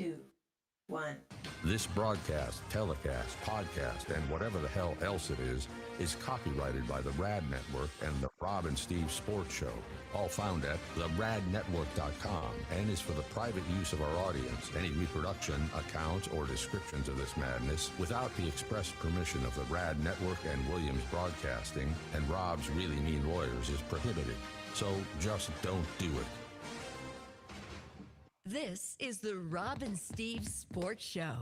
two, one. This broadcast, telecast, podcast, and whatever the hell else it is copyrighted by the Rad Network and the Rob and Steve Sports Show, all found at theradnetwork.com, and is for the private use of our audience. Any reproduction, accounts, or descriptions of this madness without the express permission of the Rad Network and Williams Broadcasting and Rob's Really Mean Lawyers is prohibited. So just don't do it. This is the Rob and Steve Sports Show,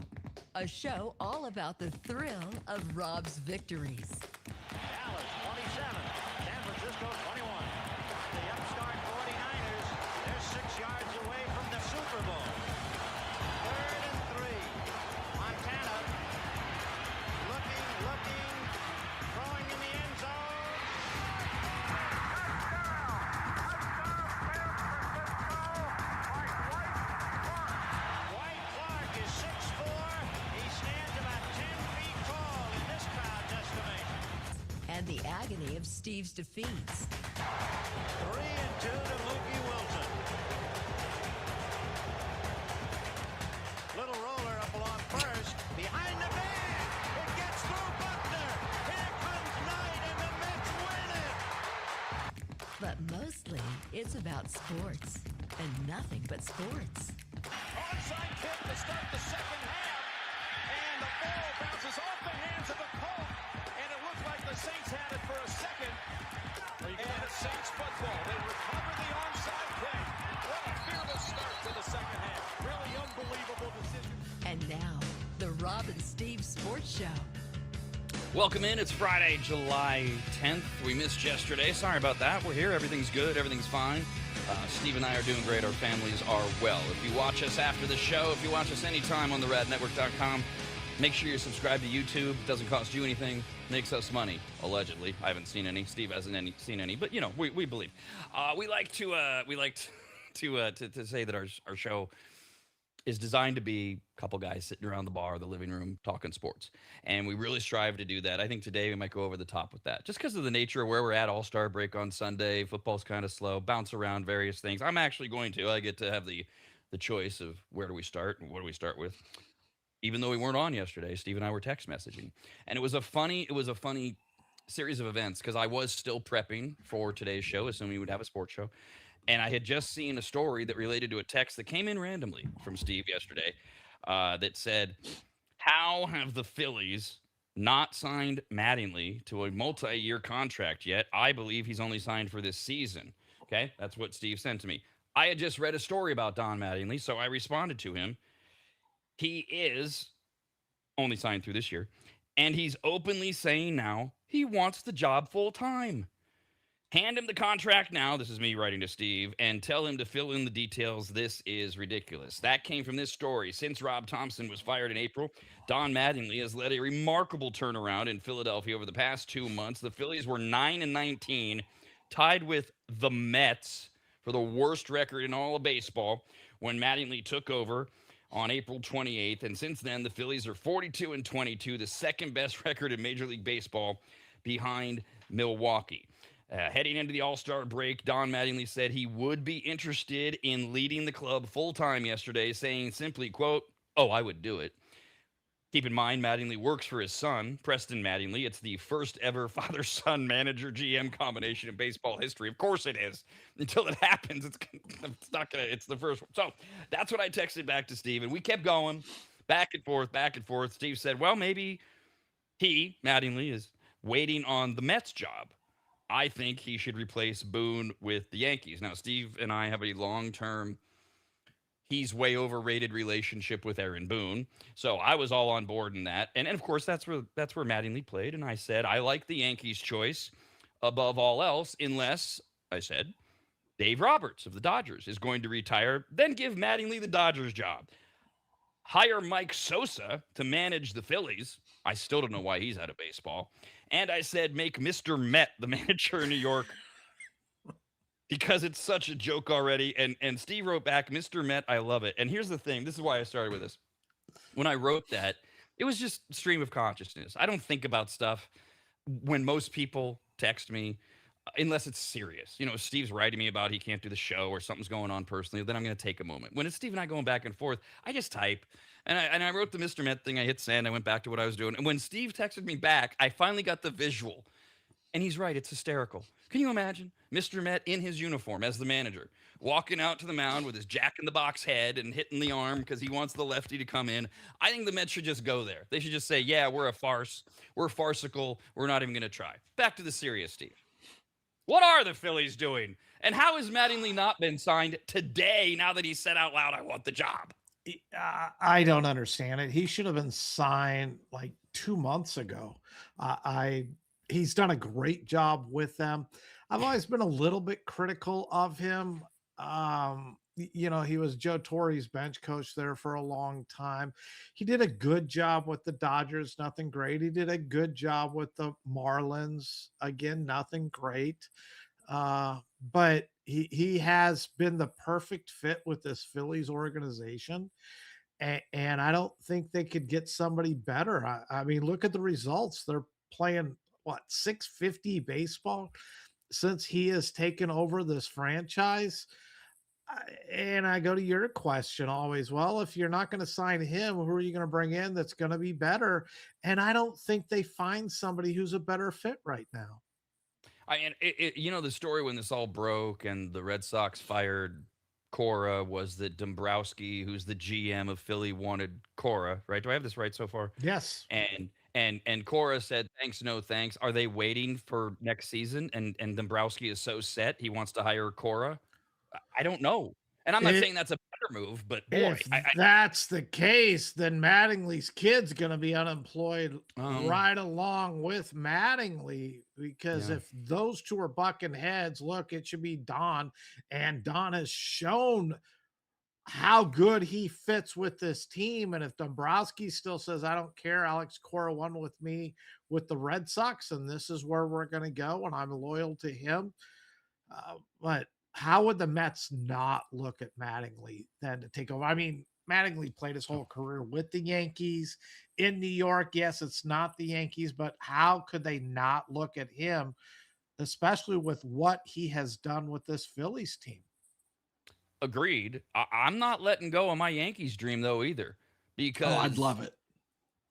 a show all about the thrill of Rob's victories. Dallas 27, San Francisco 21. The upstart 49ers, they're 6 yards away from the Super Bowl. 3rd and 3. Montana looking, throwing in the end zone. White Clark is 6'4". He stands about 10 feet tall in this crowd's estimation. And the agony of Steve's defeats. 3 and 2 to Mookie Wilson. Little roller up along first, behind the man. It gets through Buckner. Here comes Knight, and the Mets win it. But mostly, it's about sports, and nothing but sports. Onside kick to start the second half, and the ball bounces off the hands of the Colts, and it looks like the Saints had it for a second. And it's Saints football. They recover the onside kick. What a fearless start to the second half. Really unbelievable decision. And now, the Rob and Steve Sports Show. Welcome in. It's Friday, July 10th. We missed yesterday. Sorry about that. We're here. Everything's good. Everything's fine. Steve and I are doing great. Our families are well. If you watch us after the show, if you watch us anytime on theradnetwork.com, make sure you're subscribed to YouTube. It doesn't cost you anything. Makes us money, allegedly. I haven't seen any. Steve hasn't seen any. But, you know, we believe. We like to say that our show is designed to be a couple guys sitting around the bar, the living room, talking sports. And we really strive to do that. I think today we might go over the top with that. Just because of the nature of where we're at, All-Star break on Sunday, football's kind of slow, bounce around various things. I'm actually going to. I get to have the choice of where do we start and what do we start with. Even though we weren't on yesterday, Steve and I were text messaging. And it was a funny series of events because I was still prepping for today's show, assuming we would have a sports show. And I had just seen a story that related to a text that came in randomly from Steve yesterday that said, how have the Phillies not signed Mattingly to a multi-year contract yet? I believe he's only signed for this season. Okay, that's what Steve sent to me. I had just read a story about Don Mattingly, so I responded to him. He is only signed through this year, and he's openly saying now he wants the job full time. Hand him the contract now, this is me writing to Steve, and tell him to fill in the details. This is ridiculous. That came from this story. Since Rob Thompson was fired in April, Don Mattingly has led a remarkable turnaround in Philadelphia over the past 2 months. The Phillies were 9-19, tied with the Mets for the worst record in all of baseball when Mattingly took over on April 28th. And since then, the Phillies are 42-22, the second best record in Major League Baseball behind Milwaukee. Heading into the All-Star break, Don Mattingly said he would be interested in leading the club full-time yesterday, saying simply, quote, "Oh, I would do it." Keep in mind, Mattingly works for his son, Preston Mattingly. It's the first ever father-son manager-GM combination in baseball history. Of course it is. Until it happens, it's the first one. So that's what I texted back to Steve, and we kept going back and forth, back and forth. Steve said, well, maybe he, Mattingly, is waiting on the Mets job. I think he should replace Boone with the Yankees. Now, Steve and I have a long-term, he's way overrated relationship with Aaron Boone. So I was all on board in that. And of course, that's where Mattingly played. And I said, I like the Yankees choice above all else, unless, I said, Dave Roberts of the Dodgers is going to retire, then give Mattingly the Dodgers job. Hire Mike Sosa to manage the Phillies. I still don't know why he's out of baseball. And I said, make Mr. Met the manager in New York because it's such a joke already. And Steve wrote back, Mr. Met, I love it. And here's the thing. This is why I started with this. When I wrote that, it was just stream of consciousness. I don't think about stuff when most people text me. unless it's serious. Steve's writing me about he can't do the show or something's going on personally, then I'm going to take a moment. When it's Steve and I going back and forth, I just type. And I wrote the Mr. Met thing. I hit send. I went back to what I was doing. And when Steve texted me back, I finally got the visual. And he's right. It's hysterical. Can you imagine Mr. Met in his uniform as the manager, walking out to the mound with his Jack in the Box head and hitting the arm because he wants the lefty to come in? I think the Mets should just go there. They should just say, yeah, we're a farce. We're farcical. We're not even going to try. Back to the serious, Steve. What are the Phillies doing? And how has Mattingly not been signed today now that he said out loud, I want the job? I don't understand it. He should have been signed like 2 months ago. He's done a great job with them. I've always been a little bit critical of him. He was Joe Torre's bench coach there for a long time. He did a good job with the Dodgers, nothing great. He did a good job with the Marlins, again, nothing great. But he has been the perfect fit with this Phillies organization. And I don't think they could get somebody better. I mean, look at the results. They're playing, 650 baseball since he has taken over this franchise. And I go to your question always. Well, if you're not going to sign him, who are you going to bring in that's going to be better? And I don't think they find somebody who's a better fit right now. The story when this all broke and the Red Sox fired Cora was that Dombrowski, who's the GM of Philly, wanted Cora, right? Do I have this right so far? Yes. And Cora said, thanks, no thanks. Are they waiting for next season? And Dombrowski is so set, he wants to hire Cora. I don't know. And I'm not saying that's a better move, but boy, if that's the case, then Mattingly's kid's going to be unemployed right along with Mattingly, because if those two are bucking heads, look, it should be Don. And Don has shown how good he fits with this team. And if Dombrowski still says, I don't care, Alex Cora won with me with the Red Sox, and this is where we're going to go, and I'm loyal to him. But how would the Mets not look at Mattingly then to take over? I mean, Mattingly played his whole career with the Yankees in New York. Yes, it's not the Yankees, but how could they not look at him, especially with what he has done with this Phillies team? Agreed. I'm not letting go of my Yankees dream, though, either. Because I'd love it.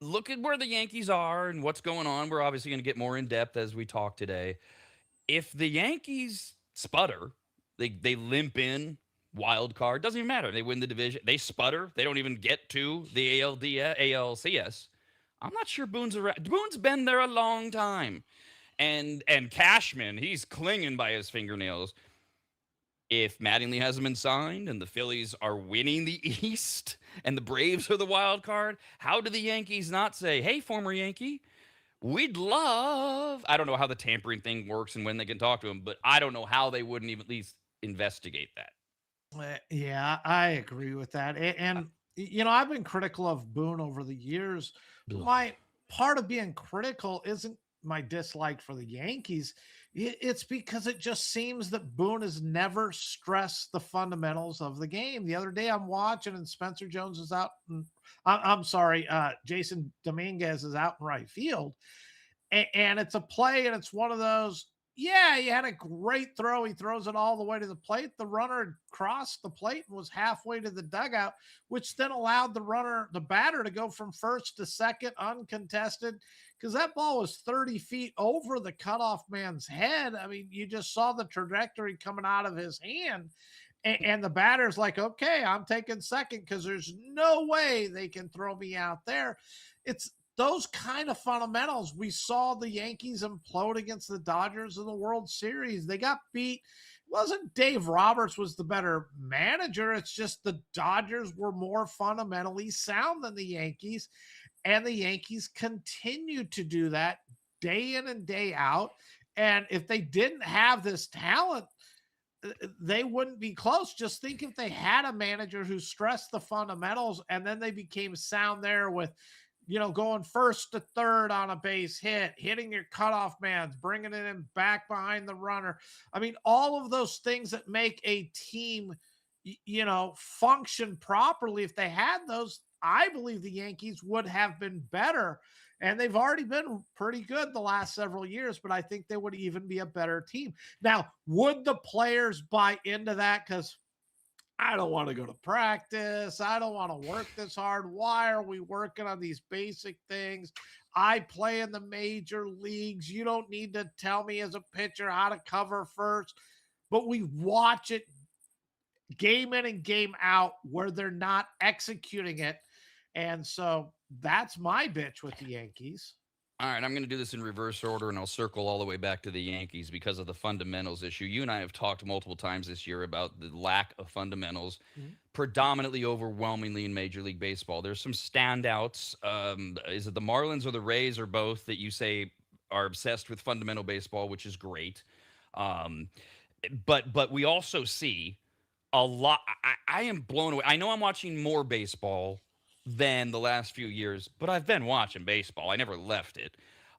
Look at where the Yankees are and what's going on. We're obviously going to get more in depth as we talk today. If the Yankees sputter, they limp in, wild card, doesn't even matter. They win the division. They sputter. They don't even get to the ALCS. I'm not sure Boone's around. Boone's been there a long time. And Cashman, he's clinging by his fingernails. If Mattingly hasn't been signed and the Phillies are winning the East and the Braves are the wild card, how do the Yankees not say, hey, former Yankee, we'd love... I don't know how the tampering thing works and when they can talk to him, but I don't know how they wouldn't even at least investigate that. Yeah, I agree with that. And I've been critical of Boone over the years. My part of being critical isn't my dislike for the Yankees. It's because it just seems that Boone has never stressed the fundamentals of the game. The other day I'm watching and Spencer Jones is out. I'm sorry, Jason Dominguez is out in right field. And it's a play, and it's one of those, yeah, he had a great throw. He throws it all the way to the plate. The runner crossed the plate and was halfway to the dugout, which then allowed the batter to go from first to second uncontested, because that ball was 30 feet over the cutoff man's head. I mean, you just saw the trajectory coming out of his hand. And the batter's like, okay, I'm taking second because there's no way they can throw me out there. It's those kind of fundamentals. We saw the Yankees implode against the Dodgers in the World Series. They got beat. It wasn't Dave Roberts was the better manager. It's just the Dodgers were more fundamentally sound than the Yankees. And the Yankees continue to do that day in and day out. And if they didn't have this talent, they wouldn't be close. Just think if they had a manager who stressed the fundamentals and then they became sound there with, going first to third on a base hit, hitting your cutoff man's, bringing it in back behind the runner. I mean, all of those things that make a team, function properly, if they had those, I believe the Yankees would have been better. And they've already been pretty good the last several years, but I think they would even be a better team. Now, would the players buy into that? Because I don't want to go to practice. I don't want to work this hard. Why are we working on these basic things? I play in the major leagues. You don't need to tell me as a pitcher how to cover first. But we watch it game in and game out where they're not executing it. And so that's my bitch with the Yankees. All right, I'm going to do this in reverse order, and I'll circle all the way back to the Yankees because of the fundamentals issue. You and I have talked multiple times this year about the lack of fundamentals, predominantly, overwhelmingly in Major League Baseball. There's some standouts. Is it the Marlins or the Rays or both that you say are obsessed with fundamental baseball, which is great. But we also see a lot. I am blown away. I know I'm watching more baseball than the last few years, but I've been watching baseball. I never left it.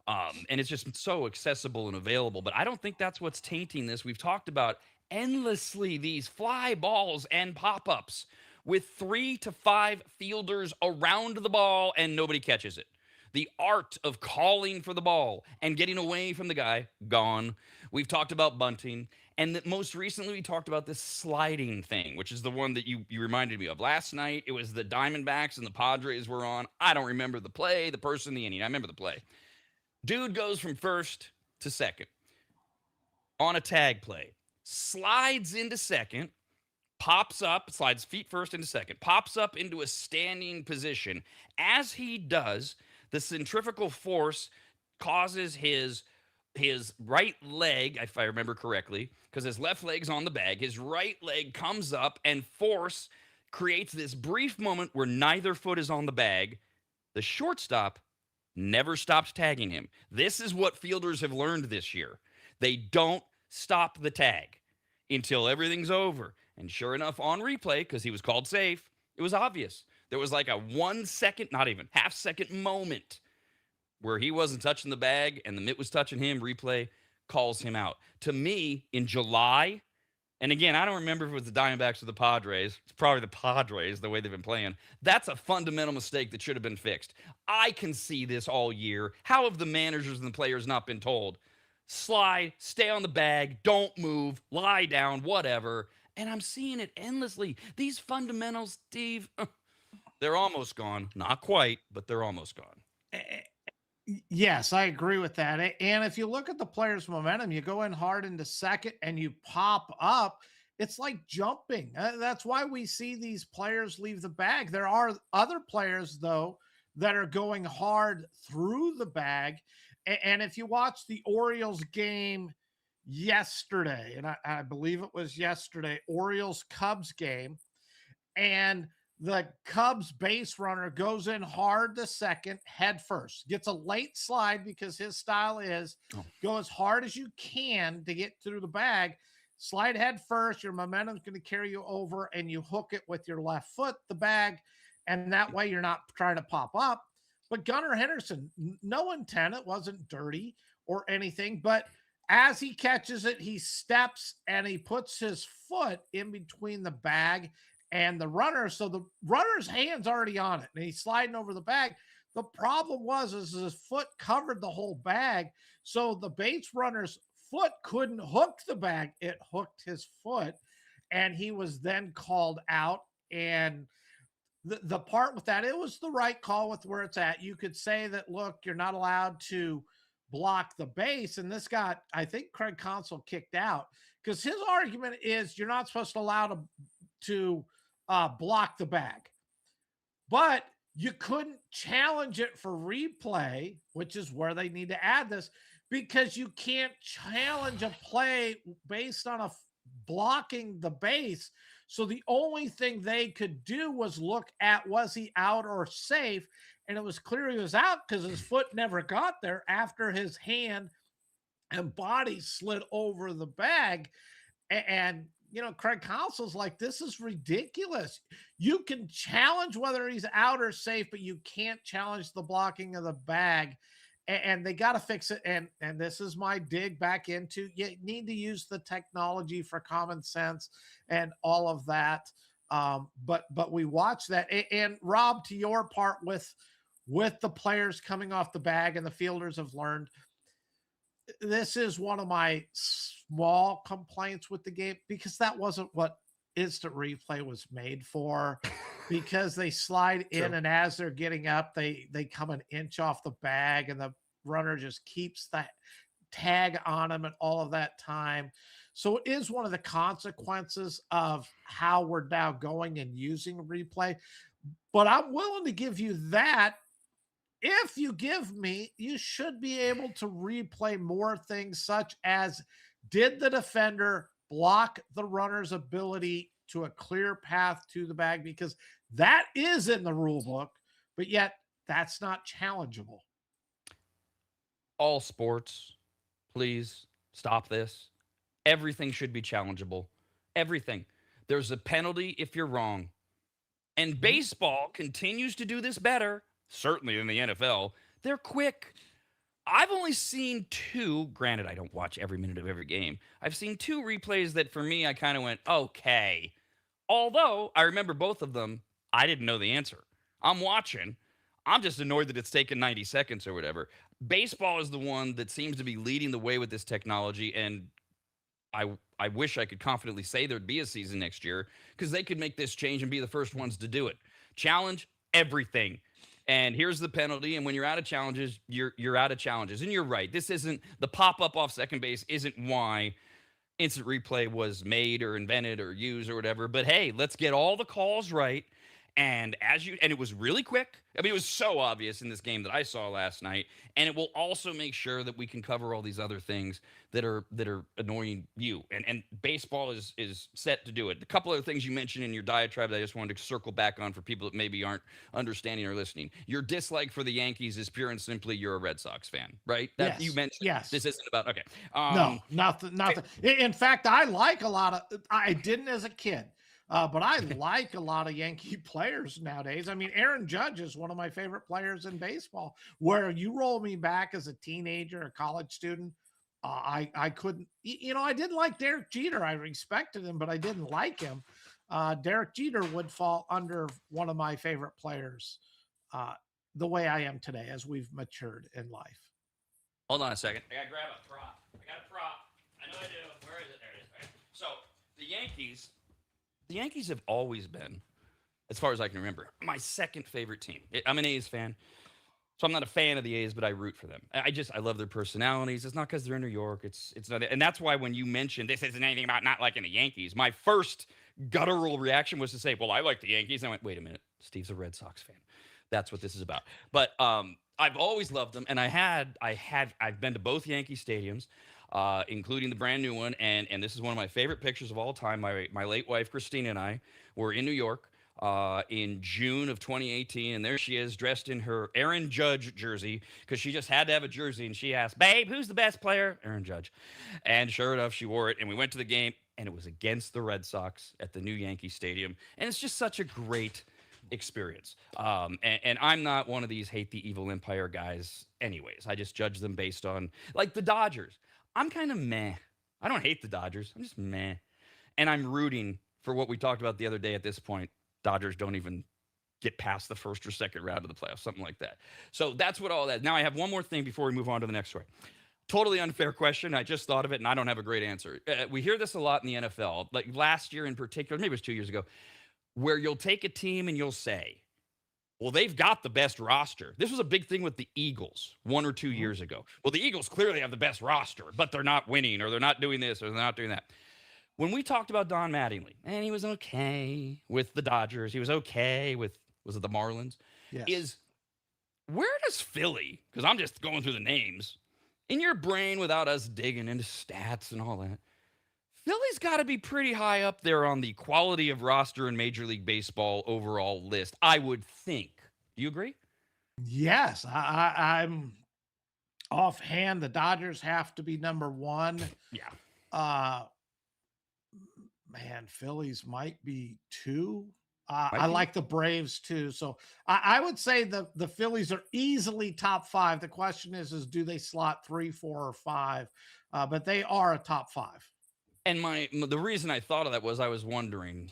And it's just so accessible and available. But I don't think that's what's tainting this. We've talked about endlessly these fly balls and pop-ups with 3 to 5 fielders around the ball and nobody catches it. The art of calling for the ball and getting away from the guy, gone. We've talked about bunting. And most recently, we talked about this sliding thing, which is the one that you reminded me of. Last night, it was the Diamondbacks and the Padres were on. I don't remember the play, the person, the inning. I remember the play. Dude goes from first to second on a tag play, slides into second, pops up, slides feet first into second, pops up into a standing position. As he does, the centrifugal force causes his right leg, if I remember correctly, because his left leg's on the bag, his right leg comes up and force creates this brief moment where neither foot is on the bag. The shortstop never stops tagging him. This is what fielders have learned this year. They don't stop the tag until everything's over. And sure enough, on replay, because he was called safe, it was obvious. There was like a 1 second, not even half second moment where he wasn't touching the bag and the mitt was touching him. Replay calls him out. To me, in July, and again, I don't remember if it was the Diamondbacks or the Padres. It's probably the Padres, the way they've been playing. That's a fundamental mistake that should have been fixed. I can see this all year. How have the managers and the players not been told? Slide, stay on the bag, don't move, lie down, whatever. And I'm seeing it endlessly. These fundamentals, Steve, they're almost gone. Not quite, but they're almost gone. Yes, I agree with that. And if you look at the players' momentum, you go in hard into second and you pop up, it's like jumping. That's why we see these players leave the bag. There are other players, though, that are going hard through the bag. And if you watch the Orioles game yesterday, and I believe it was yesterday, Orioles-Cubs game, and the Cubs base runner goes in hard to second, head first, gets a late slide because his style is go as hard as you can to get through the bag, slide head first. Your momentum's going to carry you over and you hook it with your left foot, the bag. And that way you're not trying to pop up. But Gunnar Henderson, no intent. It wasn't dirty or anything, but as he catches it, he steps and he puts his foot in between the bag and the runner. So the runner's hand's already on it and he's sliding over the bag. The problem was his foot covered the whole bag. So the base runner's foot couldn't hook the bag. It hooked his foot and he was then called out. And the part with that, it was the right call with where it's at. You could say that, look, you're not allowed to block the base. And this got, I think, Craig Counsell kicked out because his argument is you're not supposed to allow to block the bag. But you couldn't challenge it for replay, which is where they need to add this, because you can't challenge a play based on blocking the base. So the only thing they could do was look at, was he out or safe? And it was clear he was out because his foot never got there after his hand and body slid over the bag. And Craig Counsell's like, this is ridiculous. You can challenge whether he's out or safe, but you can't challenge the blocking of the bag. and they got to fix it. And this is my dig back into, you need to use the technology for common sense and all of that. But we watch that. And Rob, to your part, with the players coming off the bag and the fielders have learned, this is one of my small complaints with the game, because that wasn't what instant replay was made for. Because they slide in, and as they're getting up, they come an inch off the bag, and the runner just keeps the tag on them and all of that time. So it is one of the consequences of how we're now going and using replay. But I'm willing to give you that. If you give me, you should be able to replay more things, such as, did the defender block the runner's ability to a clear path to the bag? Because that is in the rule book, but yet that's not challengeable. All sports, please stop this. Everything should be challengeable. Everything. There's a penalty if you're wrong. And baseball continues to do this better, certainly in the NFL. They're quick. I've only seen two. Granted, I don't watch every minute of every game. I've seen two replays that for me, I kind of went, okay. Although I remember both of them, I didn't know the answer. I'm watching. I'm just annoyed that it's taken 90 seconds or whatever. Baseball is the one that seems to be leading the way with this technology, and I wish I could confidently say there'd be a season next year, because they could make this change and be the first ones to do it. Challenge everything. And here's the penalty. And when you're out of challenges, you're out of challenges. And you're right. This isn't the pop-up off second base isn't why instant replay was made or invented or used or whatever. But hey, let's get all the calls right. And it was really quick. I mean, it was so obvious in this game that I saw last night. And it will also make sure that we can cover all these other things that are annoying you. And baseball is set to do it. A couple other things you mentioned in your diatribe that I just wanted to circle back on for people that maybe aren't understanding or listening. Your dislike for the Yankees is pure and simply you're a Red Sox fan, right? Yes. You mentioned. Yes. This isn't about, okay. No, nothing. In fact, I like a lot of, I didn't as a kid. But I like a lot of Yankee players nowadays. I mean, Aaron Judge is one of my favorite players in baseball. Where you roll me back as a teenager, a college student, I couldn't, I didn't like Derek Jeter. I respected him, but I didn't like him. Derek Jeter would fall under one of my favorite players, the way I am today as we've matured in life. Hold on a second. I got to grab a prop. I know I do. Where is it? There it is. Okay. So the Yankees have always been, as far as I can remember, my second favorite team. I'm an A's fan, so I'm not a fan of the A's, but I root for them. I love their personalities. It's not because they're in New York. It's not, and that's why when you mentioned this isn't anything about not liking the Yankees, my first guttural reaction was to say, well, I like the Yankees. And I went, wait a minute, Steve's a Red Sox fan. That's what this is about. But I've always loved them, and I've been to both Yankee stadiums. Including the brand new one. And this is one of my favorite pictures of all time. My late wife, Christina, and I were in New York in June of 2018. And there she is dressed in her Aaron Judge jersey, because she just had to have a jersey. And she asked, babe, who's the best player? Aaron Judge. And sure enough, she wore it. And we went to the game, and it was against the Red Sox at the new Yankee Stadium. And it's just such a great experience. And I'm not one of these hate the evil empire guys anyways. I just judge them based on, like, the Dodgers. I'm kind of meh. I don't hate the Dodgers. I'm just meh. And I'm rooting for what we talked about the other day. At this point, Dodgers don't even get past the first or second round of the playoffs, something like that. So that's what all that. Now I have one more thing before we move on to the next story. Totally unfair question. I just thought of it, and I don't have a great answer. We hear this a lot in the NFL, like last year in particular, maybe it was 2 years ago, where you'll take a team and you'll say, well, they've got the best roster. This was a big thing with the Eagles 1 or 2 years ago. Well, the Eagles clearly have the best roster, but they're not winning, or they're not doing this, or they're not doing that. When we talked about Don Mattingly, and he was okay with the Dodgers, he was okay with, was it the Marlins? Yes. Where does Philly, because I'm just going through the names, in your brain without us digging into stats and all that, Philly's got to be pretty high up there on the quality of roster in Major League Baseball overall list, I would think. Do you agree? Yes, I'm offhand. The Dodgers have to be number one. Yeah. Man, Phillies might be two. Might I be. like the Braves too. So I would say the Phillies are easily top five. The question is do they slot 3, 4, or 5? But they are a top 5. And the reason I thought of that was I was wondering,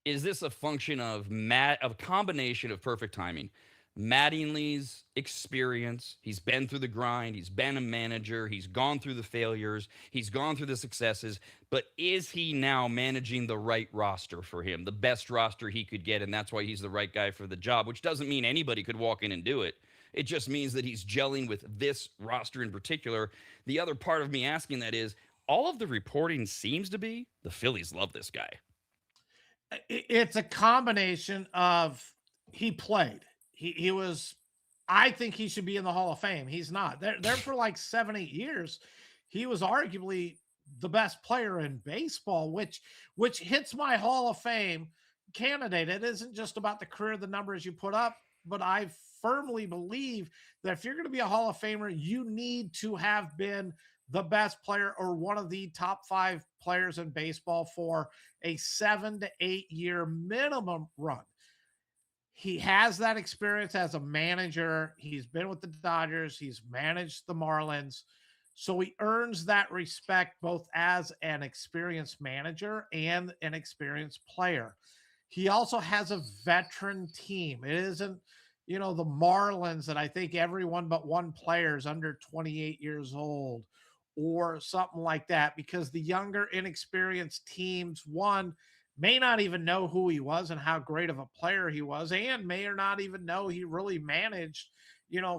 is this a function of a combination of perfect timing? Mattingly's experience, he's been through the grind, he's been a manager, he's gone through the failures, he's gone through the successes, but is he now managing the right roster for him, the best roster he could get, and that's why he's the right guy for the job, which doesn't mean anybody could walk in and do it. It just means that he's gelling with this roster in particular. The other part of me asking that is, all of the reporting seems to be the Phillies love this guy. It's a combination of he played. He was. I think he should be in the Hall of Fame. He's not. There for like 7, 8 years. He was arguably the best player in baseball, which hits my Hall of Fame candidate. It isn't just about the career, the numbers you put up, but I firmly believe that if you're going to be a Hall of Famer, you need to have been the best player or one of the top 5 players in baseball for a 7 to 8 year minimum run. He has that experience as a manager. He's been with the Dodgers. He's managed the Marlins. So he earns that respect both as an experienced manager and an experienced player. He also has a veteran team. It isn't, the Marlins that I think everyone but one player is under 28 years old or something like that, because the younger, inexperienced teams, one, may not even know who he was and how great of a player he was, and may or not even know he really managed,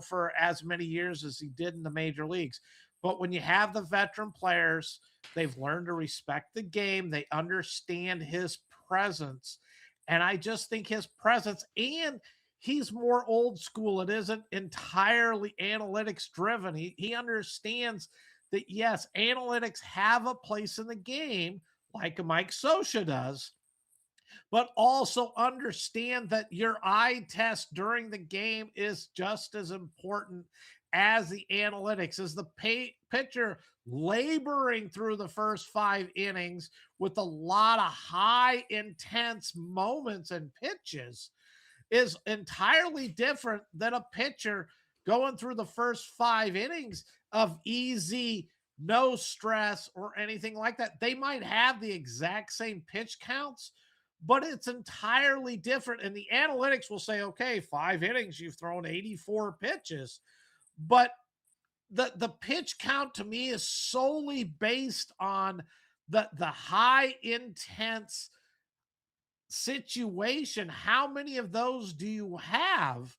for as many years as he did in the major leagues. But when you have the veteran players, they've learned to respect the game. They understand his presence. And I just think his presence, and he's more old school. It isn't entirely analytics driven. He understands that, yes, analytics have a place in the game, like a Mike Scioscia does, but also understand that your eye test during the game is just as important as the analytics. Is the pitcher laboring through the first 5 innings with a lot of high intense moments and pitches is entirely different than a pitcher going through the first 5 innings of easy, no stress or anything like that. They might have the exact same pitch counts, but it's entirely different. And the analytics will say, okay, 5 innings, you've thrown 84 pitches. But the pitch count to me is solely based on the high intense situation. How many of those do you have?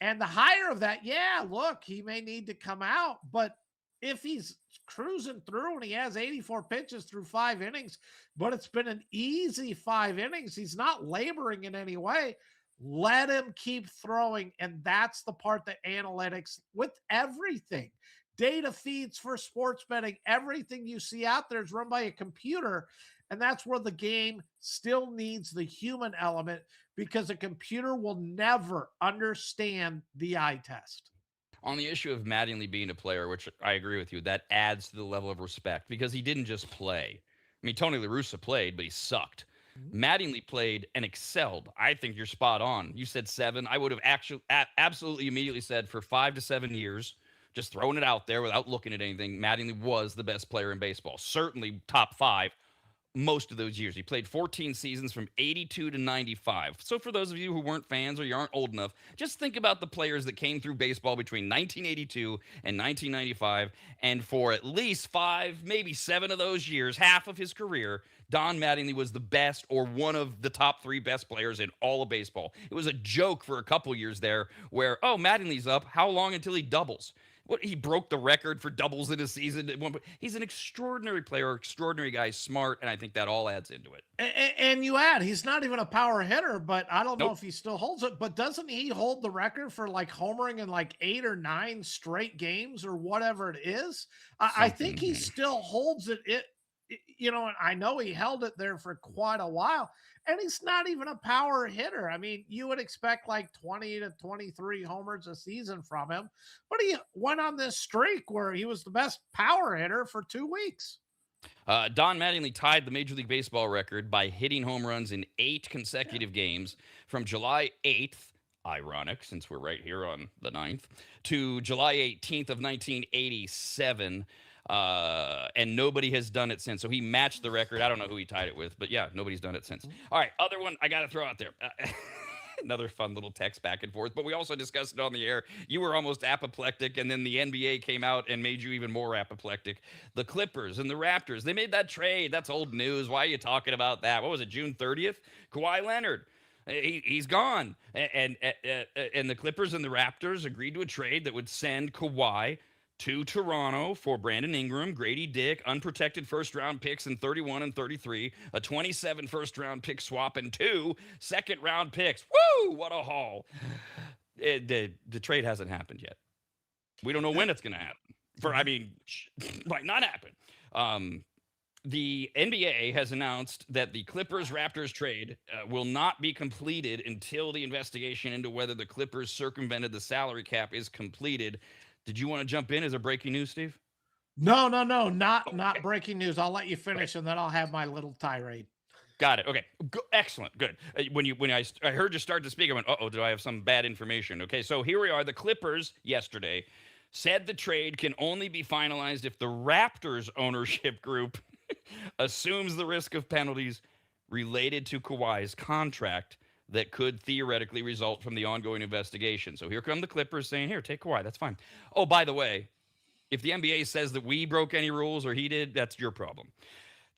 And the higher of that, yeah, look, he may need to come out. But if he's cruising through and he has 84 pitches through 5 innings, but it's been an easy 5 innings, he's not laboring in any way, let him keep throwing. And that's the part that analytics, with everything, data feeds for sports betting, everything you see out there is run by a computer. And that's where the game still needs the human element, because a computer will never understand the eye test. On the issue of Mattingly being a player, which I agree with you, that adds to the level of respect because he didn't just play. I mean, Tony La Russa played, but he sucked. Mattingly played and excelled. I think you're spot on. You said 7. I would have actually absolutely immediately said for 5 to 7 years, just throwing it out there without looking at anything, Mattingly was the best player in baseball. Certainly top 5. Most of those years. He played 14 seasons from 82 to 95. So for those of you who weren't fans or you aren't old enough, just think about the players that came through baseball between 1982 and 1995. And for at least 5, maybe 7 of those years, half of his career, Don Mattingly was the best or one of the top 3 best players in all of baseball. It was a joke for a couple years there where, oh, Mattingly's up. How long until he doubles? He broke the record for doubles in a season. He's an extraordinary player, extraordinary guy, smart, and I think that all adds into it. And you add, he's not even a power hitter, but I don't know Nope. if he still holds it. But doesn't he hold the record for like homering in like 8 or 9 straight games or whatever it is? I think he still holds it. And I know he held it there for quite a while. And he's not even a power hitter. I mean, you would expect like 20 to 23 homers a season from him, but he went on this streak where he was the best power hitter for 2 weeks. Don Mattingly tied the Major League Baseball record by hitting home runs in 8 consecutive games from July 8th, ironic since we're right here on the 9th, to July 18th of 1987. And nobody has done it since. So he matched the record. I don't know who he tied it with, but yeah, nobody's done it since. All right, other one I got to throw out there. Another fun little text back and forth, but we also discussed it on the air. You were almost apoplectic, and then the NBA came out and made you even more apoplectic. The Clippers and the Raptors, they made that trade. That's old news. Why are you talking about that? What was it, June 30th? Kawhi Leonard. He's gone. And the Clippers and the Raptors agreed to a trade that would send Kawhi to Toronto for Brandon Ingram, Grady Dick, unprotected first-round picks in 31 and 33, a 27 first-round pick swap, and 2 second-round picks. Woo! What a haul. The trade hasn't happened yet. We don't know when it's going to happen. Might not happen. The NBA has announced that the Clippers-Raptors trade will not be completed until the investigation into whether the Clippers circumvented the salary cap is completed. Did you want to jump in? Is there breaking news, Steve? No, not breaking news. I'll let you finish, and then I'll have my little tirade. Got it. Okay. Excellent. Good. When I heard you start to speak, I went, uh-oh, do I have some bad information? Okay, so here we are. The Clippers yesterday said the trade can only be finalized if the Raptors ownership group assumes the risk of penalties related to Kawhi's contract that could theoretically result from the ongoing investigation. So here come the Clippers saying, here, take Kawhi. That's fine. Oh, by the way, if the NBA says that we broke any rules or he did, that's your problem.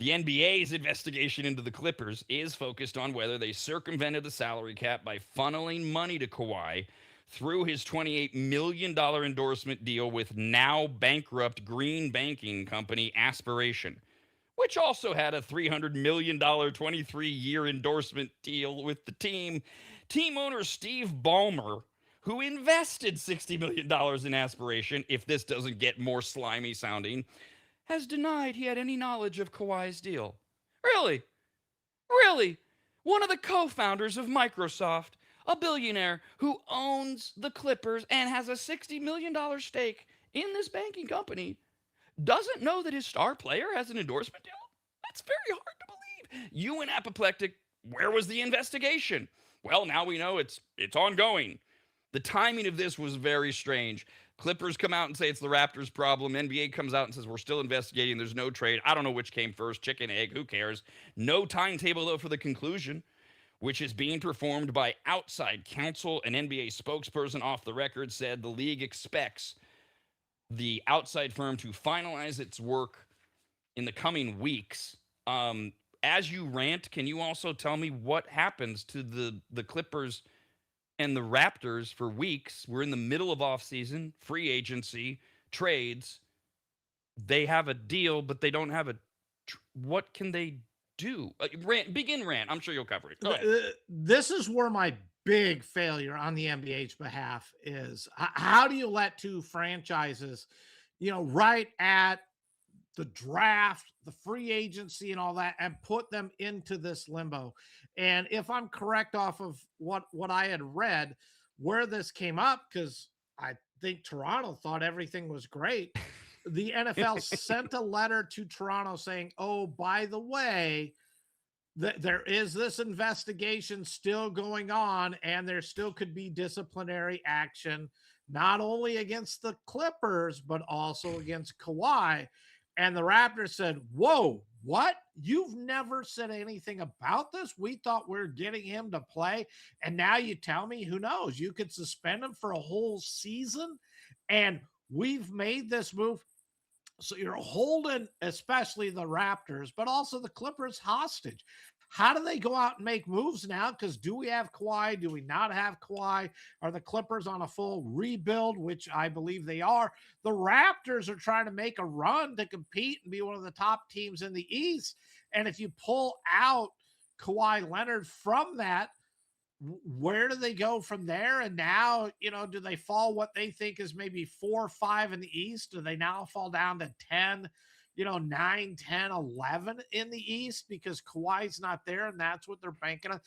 The NBA's investigation into the Clippers is focused on whether they circumvented the salary cap by funneling money to Kawhi through his $28 million endorsement deal with now bankrupt green banking company Aspiration, which also had a $300 million 23-year endorsement deal with the team. Team owner Steve Ballmer, who invested $60 million in Aspiration, if this doesn't get more slimy sounding, has denied he had any knowledge of Kawhi's deal. Really? Really? One of the co-founders of Microsoft, a billionaire who owns the Clippers and has a $60 million stake in this banking company, doesn't know that his star player has an endorsement deal? That's very hard to believe. You and Apoplectic, where was the investigation? Well, now we know it's ongoing. The timing of this was very strange. Clippers come out and say it's the Raptors' problem. NBA comes out and says we're still investigating. There's no trade. I don't know which came first, chicken, egg, who cares? No timetable, though, for the conclusion, which is being performed by outside counsel. An NBA spokesperson off the record said the league expects the outside firm to finalize its work in the coming weeks. As you rant, can you also tell me what happens to the Clippers and the Raptors for weeks? We're in the middle of offseason, free agency, trades. They have a deal, but they don't have what can they do? Begin rant. I'm sure you'll cover it. Go ahead. This is where my big failure on the NBA's behalf is. How do you let 2 franchises, right at the draft, the free agency and all that, and put them into this limbo? And if I'm correct off of what I had read, where this came up, because I think Toronto thought everything was great, the NFL sent a letter to Toronto saying, oh, by the way, there is this investigation still going on, and there still could be disciplinary action, not only against the Clippers, but also against Kawhi. And the Raptors said, whoa, what? You've never said anything about this? We thought we were getting him to play, and now you tell me, who knows? You could suspend him for a whole season, and we've made this move. So you're holding, especially the Raptors, but also the Clippers hostage. How do they go out and make moves now? Because do we have Kawhi? Do we not have Kawhi? Are the Clippers on a full rebuild, which I believe they are? The Raptors are trying to make a run to compete and be one of the top teams in the East. And if you pull out Kawhi Leonard from that, where do they go from there? And now, do they fall what they think is maybe 4 or 5 in the East? Do they now fall down to 10, 9, 10, 11 in the East because Kawhi's not there, and that's what they're banking on?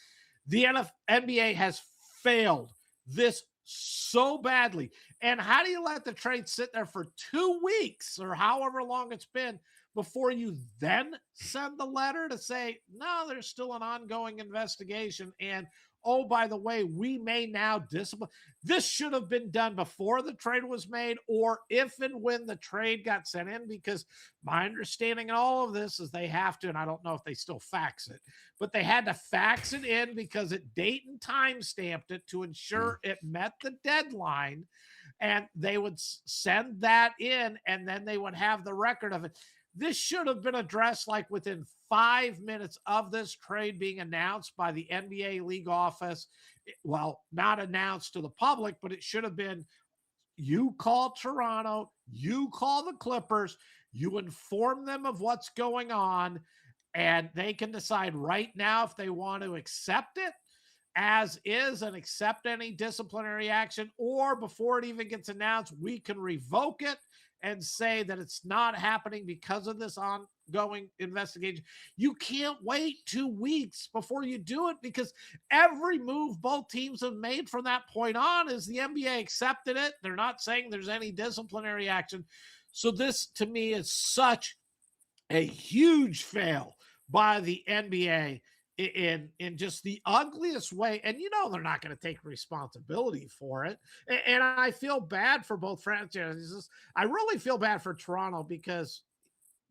The NBA has failed this so badly. And how do you let the trade sit there for 2 weeks or however long it's been before you then send the letter to say, no, there's still an ongoing investigation. And oh, by the way, we may now discipline. This should have been done before the trade was made, or if and when the trade got sent in, because my understanding in all of this is they have to, and I don't know if they still fax it, but they had to fax it in because it date and time stamped it to ensure it met the deadline. And they would send that in, and then they would have the record of it. This should have been addressed like within 5 minutes of this trade being announced by the NBA league office. Well, not announced to the public, but it should have been, you call Toronto, you call the Clippers, you inform them of what's going on, and they can decide right now if they want to accept it as is and accept any disciplinary action, or before it even gets announced, we can revoke it and say that it's not happening because of this ongoing investigation. You can't wait 2 weeks before you do it, because every move both teams have made from that point on is the NBA accepted it. They're not saying there's any disciplinary action. So this, to me, is such a huge fail by the NBA in just the ugliest way. And they're not going to take responsibility for it. And I feel bad for both franchises. I really feel bad for Toronto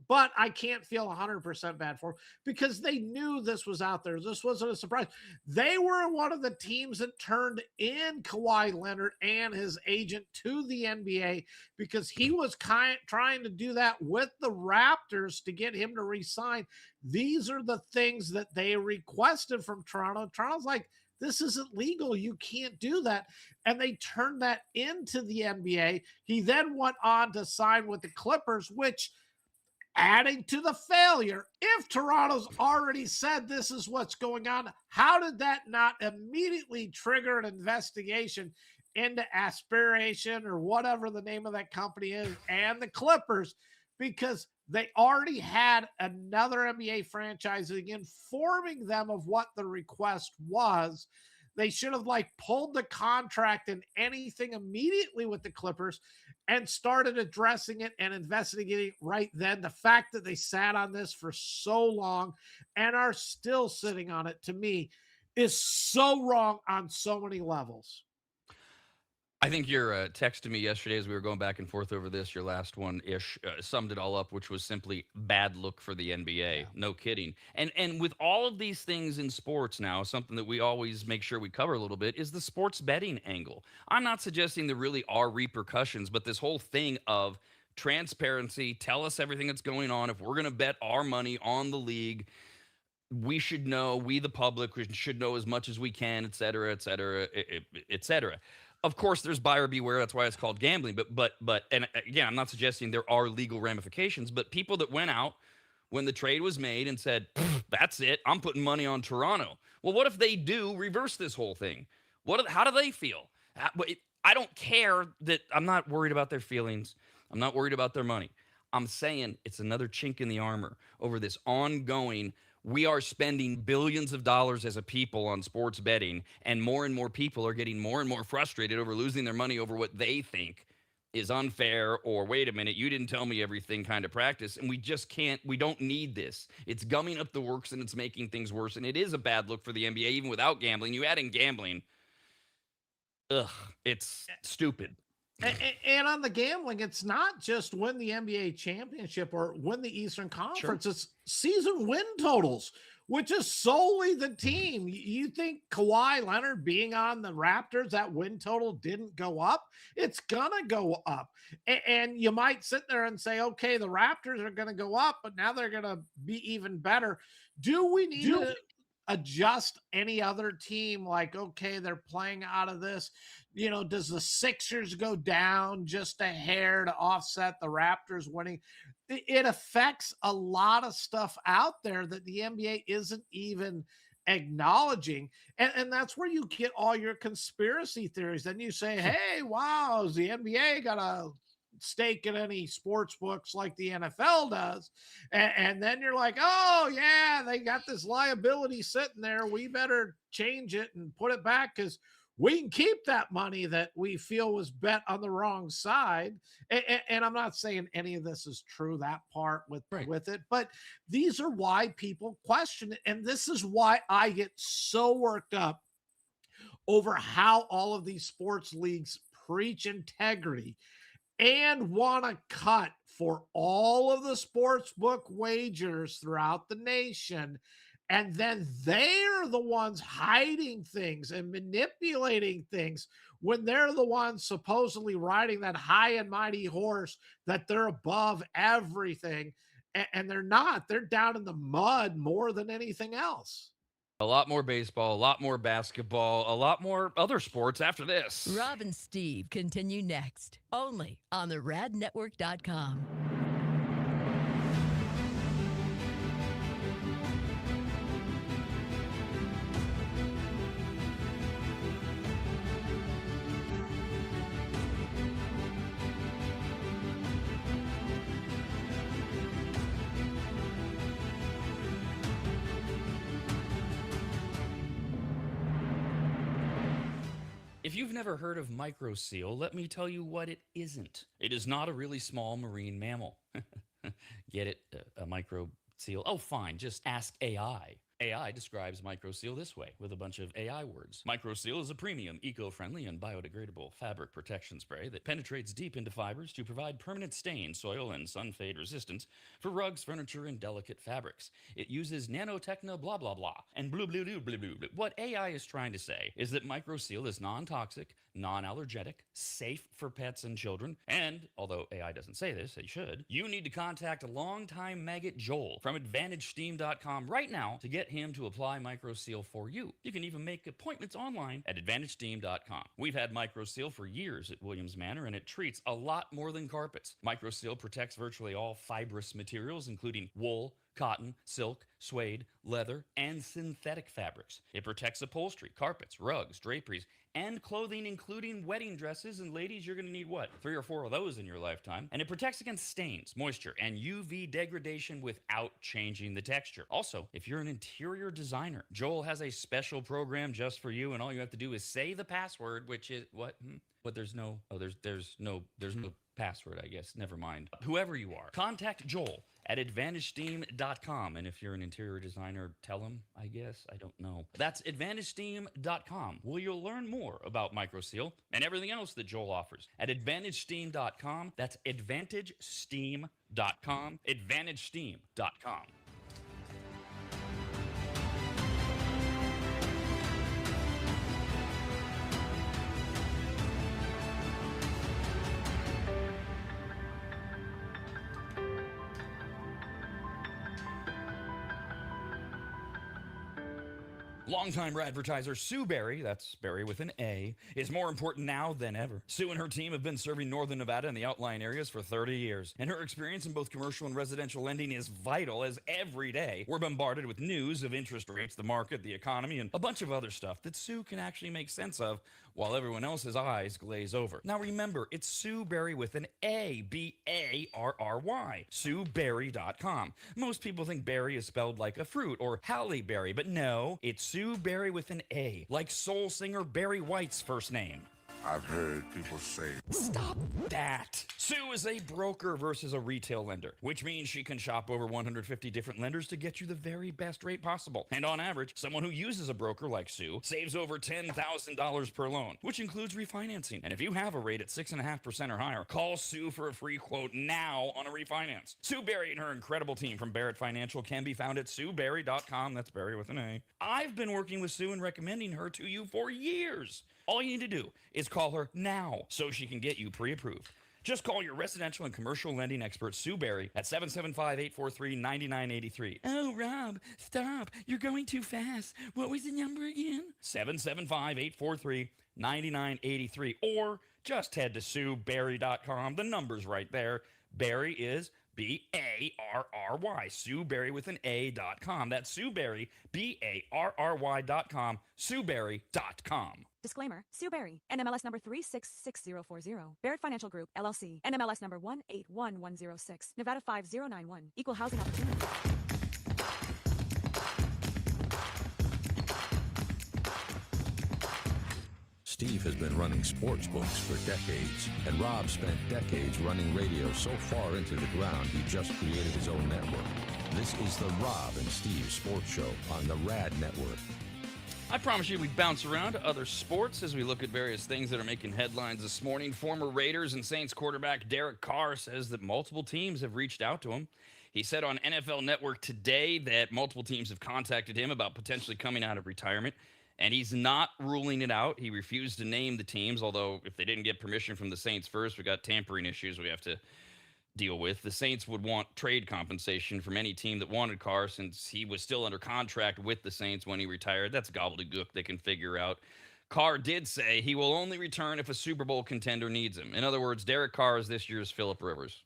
but I can't feel 100% bad for them because they knew this was out there. This wasn't a surprise. They were one of the teams that turned in Kawhi Leonard and his agent to the NBA because he was trying to do that with the Raptors to get him to re-sign. These are the things that they requested from Toronto. Toronto's like, this isn't legal. You can't do that. And they turned that into the NBA. He then went on to sign with the Clippers, which, adding to the failure, if Toronto's already said this is what's going on, how did that not immediately trigger an investigation into Aspiration or whatever the name of that company is and the Clippers? Because they already had another NBA franchise informing them of what the request was. They should have pulled the contract and anything immediately with the Clippers and started addressing it and investigating right then. The fact that they sat on this for so long and are still sitting on it, to me, is so wrong on so many levels. I think your text to me yesterday as we were going back and forth over this, your last one-ish, summed it all up, which was simply bad look for the NBA. Yeah. No kidding. And with all of these things in sports now, something that we always make sure we cover a little bit is the sports betting angle. I'm not suggesting there really are repercussions, but this whole thing of transparency, tell us everything that's going on. If we're going to bet our money on the league, we should know, we the public, we should know as much as we can, et cetera, et cetera, et cetera. Of course, there's buyer beware. That's why it's called gambling. But, and again, I'm not suggesting there are legal ramifications, but people that went out when the trade was made and said, that's it, I'm putting money on Toronto. Well, what if they do reverse this whole thing? How do they feel? I don't care that I'm not worried about their feelings. I'm not worried about their money. I'm saying it's another chink in the armor over this ongoing. We are spending billions of dollars as a people on sports betting, and more people are getting more and more frustrated over losing their money over what they think is unfair or, wait a minute, you didn't tell me everything kind of practice. And we just can't, we don't need this. It's gumming up the works and it's making things worse. And it is a bad look for the NBA, even without gambling. You add in gambling, it's stupid. And on the gambling, it's not just win the NBA championship or win the Eastern Conference. Sure. It's season win totals, which is solely the team. You think Kawhi Leonard being on the Raptors, that win total didn't go up? It's going to go up. And you might sit there and say, okay, the Raptors are going to go up, but now they're going to be even better. Do we need to adjust any other team? Like, okay, they're playing out of this. Does the Sixers go down just a hair to offset the Raptors winning? It affects a lot of stuff out there that the NBA isn't even acknowledging. And that's where you get all your conspiracy theories. Then you say, hey, wow, is the NBA got a stake in any sports books like the NFL does? And then you're like, oh, yeah, they got this liability sitting there. We better change it and put it back because we can keep that money that we feel was bet on the wrong side. And I'm not saying any of this is true, that part with it, but these are why people question it. And this is why I get so worked up over how all of these sports leagues preach integrity and want to cut for all of the sports book wagers throughout the nation. And then they're the ones hiding things and manipulating things when they're the ones supposedly riding that high and mighty horse that they're above everything. And they're not. They're down in the mud more than anything else. A lot more baseball, a lot more basketball, a lot more other sports after this. Rob and Steve continue next, only on the radnetwork.com. If you've never heard of microseal, let me tell you what it isn't. It is not a really small marine mammal. Get it? A microseal? Oh, fine. Just ask AI. AI describes microseal this way with a bunch of AI words. Microseal is a premium, eco-friendly, and biodegradable fabric protection spray that penetrates deep into fibers to provide permanent stain, soil, and sun fade resistance for rugs, furniture, and delicate fabrics. It uses nanotechno blah blah blah and blue blue blue blue blue. What AI is trying to say is that microseal is non-toxic, non-allergenic, safe for pets and children, and although AI doesn't say this, it should, you need to contact a longtime maggot Joel from AdvantageSteam.com right now to get him to apply microseal for you. You can even make appointments online at AdvantageSteam.com. We've had microseal for years at Williams Manor, and it treats a lot more than carpets. Microseal protects virtually all fibrous materials, including wool, cotton, silk, suede, leather, and synthetic fabrics. It protects upholstery, carpets, rugs, draperies, and clothing, including wedding dresses. And ladies, you're going to need what? 3 or 4 of those in your lifetime. And it protects against stains, moisture, and UV degradation without changing the texture. Also, if you're an interior designer, Joel has a special program just for you, and all you have to do is say the password, which is what? But there's no password, I guess. Never mind. Whoever you are, contact Joel at AdvantageSteam.com. And if you're an interior designer, tell him, I guess. I don't know. That's AdvantageSteam.com, where you'll learn more about microseal and everything else that Joel offers. At AdvantageSteam.com, that's AdvantageSteam.com, AdvantageSteam.com. Longtime advertiser Sue Berry, that's Berry with an A, is more important now than ever. Sue and her team have been serving Northern Nevada and the outlying areas for 30 years, and her experience in both commercial and residential lending is vital, as every day we're bombarded with news of interest rates, the market, the economy, and a bunch of other stuff that Sue can actually make sense of while everyone else's eyes glaze over. Now remember, it's Sue Berry with an A, B-A-R-R-Y, SueBerry.com. Most people think berry is spelled like a fruit or Halle Berry, but no, it's Sue Berry with an A, like soul singer Barry White's first name. I've heard people say, stop that. Sue is a broker versus a retail lender, which means she can shop over 150 different lenders to get you the very best rate possible. And on average, someone who uses a broker like Sue saves over $10,000 per loan, which includes refinancing. And if you have a rate at 6.5% or higher, call Sue for a free quote now on a refinance. Sue Berry and her incredible team from Barrett Financial can be found at SueBerry.com. That's Berry with an A. I've been working with Sue and recommending her to you for years. All you need to do is call her now so she can get you pre-approved. Just call your residential and commercial lending expert, Sue Berry, at 775-843-9983. Oh, Rob, stop. You're going too fast. What was the number again? 775-843-9983. Or just head to SueBerry.com. The number's right there. Berry is B-A-R-R-Y. Sue Berry with an A.com. That's Sue Berry, B-A-R-R-Y.com, SueBerry.com. Disclaimer, Sue Berry, NMLS number 366040, Barrett Financial Group, LLC, NMLS number 181106, Nevada 5091, Equal Housing Opportunity. Steve has been running sports books for decades, and Rob spent decades running radio so far into the ground he just created his own network. This is the Rob and Steve Sports Show on the Rad Network. I promise you we bounce around to other sports as we look at various things that are making headlines this morning. Former Raiders and Saints quarterback Derek Carr says that multiple teams have reached out to him. He said on NFL Network today that multiple teams have contacted him about potentially coming out of retirement, and he's not ruling it out. He refused to name the teams, although if they didn't get permission from the Saints first, we got tampering issues we have to deal with. The Saints would want trade compensation from any team that wanted Carr since he was still under contract with the Saints when he retired. That's gobbledygook they can figure out. Carr did say he will only return if a Super Bowl contender needs him. In other words, Derek Carr is this year's Phillip Rivers.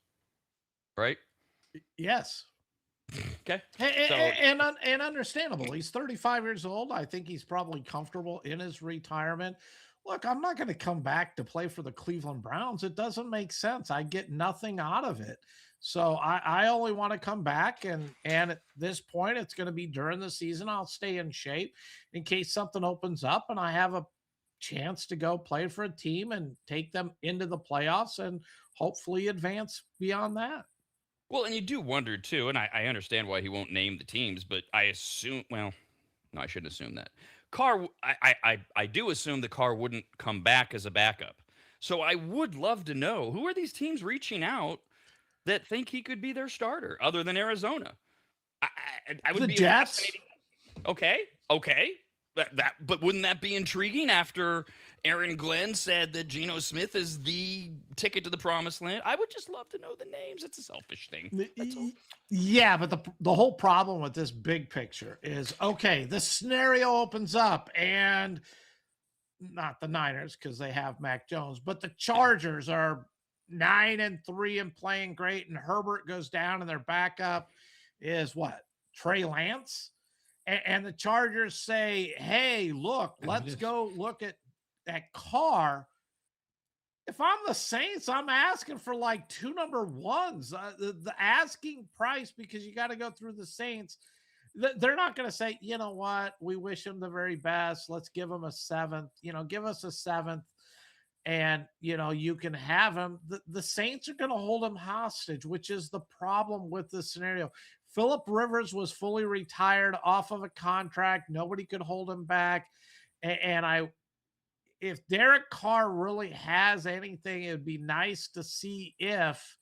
Right? Yes. Okay. And understandable. He's 35 years old. I think he's probably comfortable in his retirement. Look, I'm not going to come back to play for the Cleveland Browns. It doesn't make sense. I get nothing out of it. So I only want to come back. And at this point, it's going to be during the season. I'll stay in shape in case something opens up and I have a chance to go play for a team and take them into the playoffs and hopefully advance beyond that. Well, and you do wonder, too, and I understand why he won't name the teams, but I assume, well, no, I shouldn't assume that. Carr, I do assume the Carr wouldn't come back as a backup. So I would love to know, who are these teams reaching out that think he could be their starter other than Arizona? I would the be Jets. Okay. But wouldn't that be intriguing after Aaron Glenn said that Geno Smith is the ticket to the promised land? I would just love to know the names. It's a selfish thing. That's all. Yeah, but the whole problem with this big picture is, okay, the scenario opens up and not the Niners because they have Mac Jones, but the Chargers are 9-3 and playing great, and Herbert goes down and their backup is what? Trey Lance? And the Chargers say, hey, look, let's go look at that Carr. If I'm the Saints, I'm asking for like 2 number ones. The asking price, because you got to go through the Saints, they're not going to say, you know what, we wish him the very best. Let's give him a 7th. Give us a 7th. And, you can have him. The Saints are going to hold him hostage, which is the problem with this scenario. Phillip Rivers was fully retired off of a contract. Nobody could hold him back. If Derek Carr really has anything, it'd be nice to see if,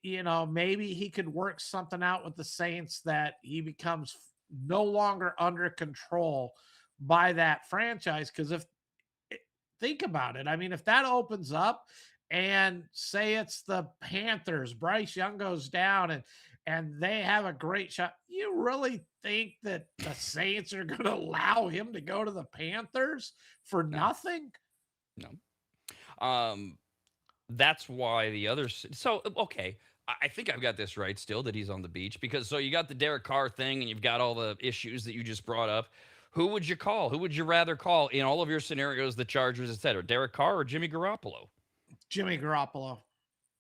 maybe he could work something out with the Saints that he becomes no longer under control by that franchise. Because think about it. I mean, if that opens up and say it's the Panthers, Bryce Young goes down and they have a great shot, you really think that the Saints are going to allow him to go to the Panthers for nothing? No. That's why the others. So, okay. I think I've got this right still that he's on the beach because so you got the Derek Carr thing and you've got all the issues that you just brought up. Who would you call? Who would you rather call in all of your scenarios, the Chargers, et cetera? Derek Carr or Jimmy Garoppolo? Jimmy Garoppolo.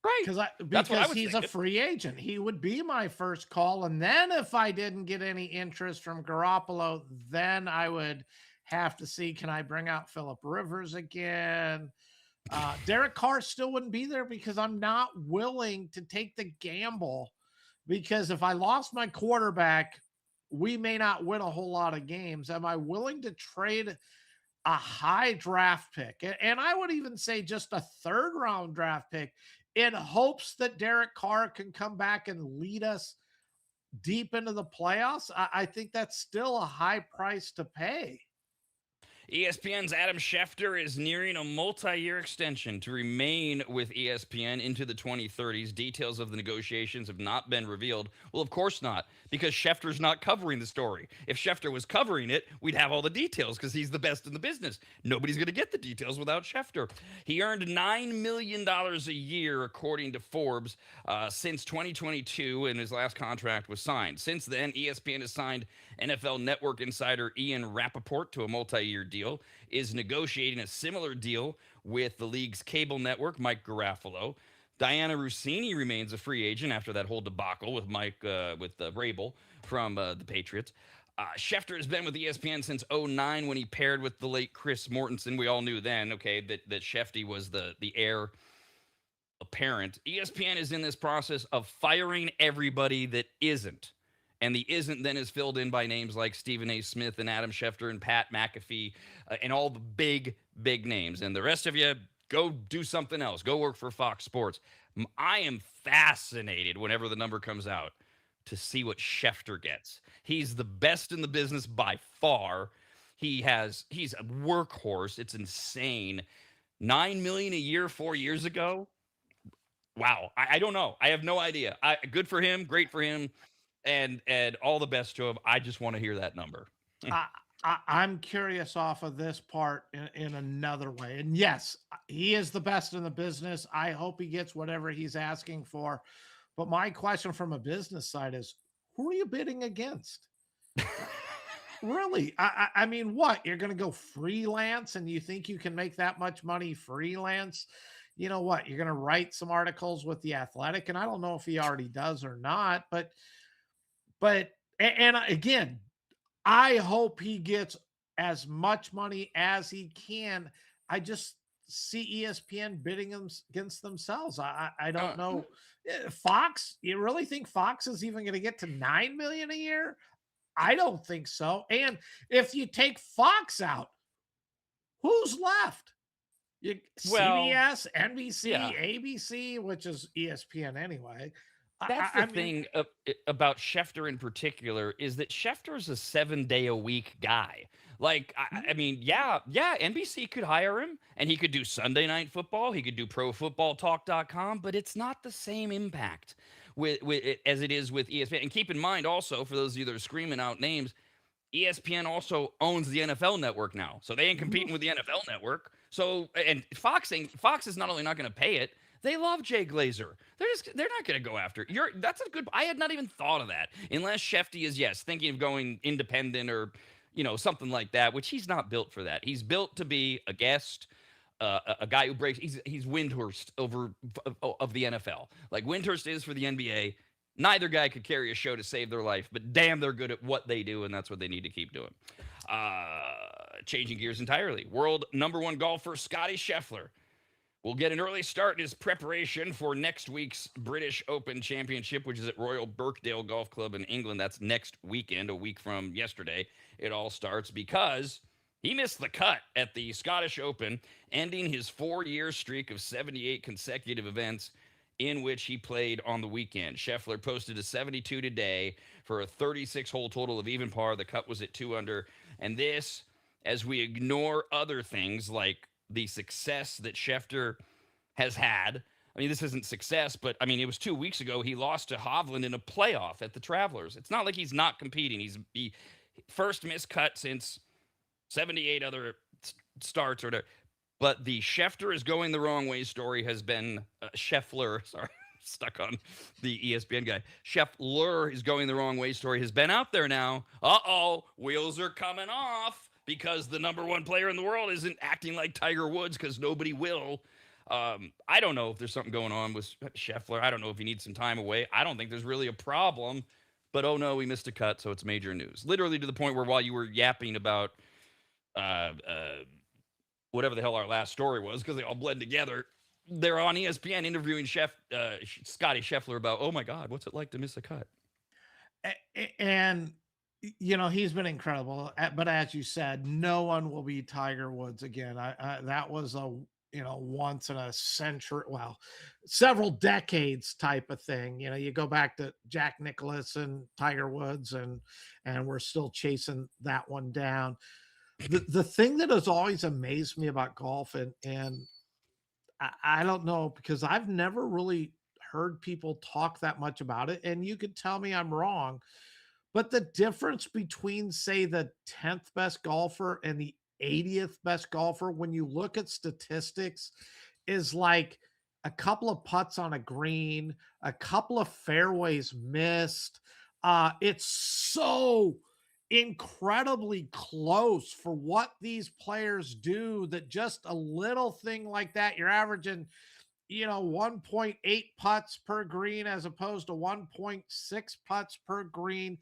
Right. Because he's a free agent. He would be my first call. And then if I didn't get any interest from Garoppolo, then I would have to see, can I bring out Phillip Rivers again? Derek Carr still wouldn't be there because I'm not willing to take the gamble. Because if I lost my quarterback, we may not win a whole lot of games. Am I willing to trade a high draft pick? And I would even say just a 3rd round draft pick in hopes that Derek Carr can come back and lead us deep into the playoffs. I think that's still a high price to pay. ESPN's Adam Schefter is nearing a multi-year extension to remain with ESPN into the 2030s. Details of the negotiations have not been revealed. Well, of course not, because Schefter's not covering the story. If Schefter was covering it, we'd have all the details because he's the best in the business. Nobody's going to get the details without Schefter. He earned $9 million a year, according to Forbes, since 2022, and his last contract was signed. Since then, ESPN has signed NFL Network insider Ian Rappaport to a multi-year deal, is negotiating a similar deal with the league's cable network, Mike Garafolo. Diana Rossini remains a free agent after that whole debacle with Rabel from the Patriots. Schefter has been with ESPN since '09 when he paired with the late Chris Mortensen. We all knew then, okay, that Shefty was the heir apparent. ESPN is in this process of firing everybody that isn't. And the isn't then is filled in by names like Stephen A. Smith and Adam Schefter and Pat McAfee and all the big, big names. And the rest of you, go do something else. Go work for Fox Sports. I am fascinated whenever the number comes out to see what Schefter gets. He's the best in the business by far. He's a workhorse. It's insane. $9 million a year 4 years ago. Wow. I don't know. I have no idea. Good for him. Great for him. And all the best to him. I just want to hear that number. I'm curious off of this part in another way. And yes, he is the best in the business. I hope he gets whatever he's asking for. But my question from a business side is, who are you bidding against? Really? I mean, what? You're going to go freelance and you think you can make that much money freelance? You know what? You're going to write some articles with The Athletic. And I don't know if he already does or not, but again, I hope he gets as much money as he can. I just see ESPN bidding against themselves. I don't know. Fox, you really think Fox is even going to get to 9 million a year? I don't think so. And if you take Fox out, who's left? CBS, NBC, yeah. ABC, which is ESPN anyway. That's the thing about Schefter in particular is that Schefter is a 7-day-a-week guy. Like, I mean, yeah, NBC could hire him, and he could do Sunday Night Football. He could do ProFootballTalk.com, but it's not the same impact with as it is with ESPN. And keep in mind, also, for those of you that are screaming out names, ESPN also owns the NFL Network now, so they ain't competing with the NFL Network. So, and Fox is not only not going to pay it. They love Jay Glazer. They're not going to go after. That's a good. I had not even thought of that. Unless Shefty is thinking of going independent or something like that, which he's not built for that. He's built to be a guest, a guy who breaks. He's Windhorst of the NFL, like Windhorst is for the NBA. Neither guy could carry a show to save their life, but damn, they're good at what they do, and that's what they need to keep doing. Changing gears entirely. World #1 golfer Scotty Scheffler will get an early start in his preparation for next week's British Open Championship, which is at Royal Birkdale Golf Club in England. That's next weekend, a week from yesterday. It all starts because he missed the cut at the Scottish Open, ending his 4-year streak of 78 consecutive events in which he played on the weekend. Scheffler posted a 72 today for a 36-hole total of even par. The cut was at 2 under. And this, as we ignore other things like the success that Schefter has had. I mean, this isn't success, but I mean, it was 2 weeks ago. He lost to Hovland in a playoff at the Travelers. It's not like he's not competing. He first missed cut since 78 other starts or whatever. But the Schefter is going the wrong way story has been Scheffler. Sorry, stuck on the ESPN guy. Scheffler is going the wrong way story has been out there now. Wheels are coming off. Because the #1 player in the world isn't acting like Tiger Woods because nobody will. I don't know if there's something going on with Scheffler. I don't know if he needs some time away. I don't think there's really a problem. But, oh, no, we missed a cut, so it's major news. Literally to the point where while you were yapping about whatever the hell our last story was, because they all blend together, they're on ESPN interviewing Scotty Scheffler about, oh, my God, what's it like to miss a cut? And he's been incredible, but as you said, no one will be Tiger Woods again. That was a once in a century, well, several decades type of thing. You go back to Jack Nicklaus and Tiger Woods, and we're still chasing that one down. The thing that has always amazed me about golf, and I don't know, because I've never really heard people talk that much about it, and you could tell me I'm wrong. But the difference between, say, the 10th best golfer and the 80th best golfer, when you look at statistics, is like a couple of putts on a green, a couple of fairways missed. It's so incredibly close for what these players do that just a little thing like that, you're averaging 1.8 putts per green as opposed to 1.6 putts per green.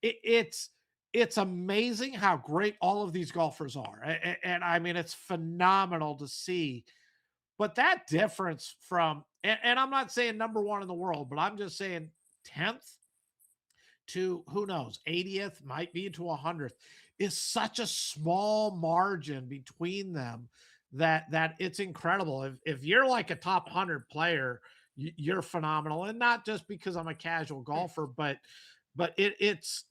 It's it's amazing how great all of these golfers are. And I mean, it's phenomenal to see. But that difference from, and I'm not saying number one in the world, but I'm just saying 10th to who knows, 80th, might be to 100th, is such a small margin between them that it's incredible. If you're like a top 100 player, you're phenomenal, and not just because I'm a casual golfer, but it's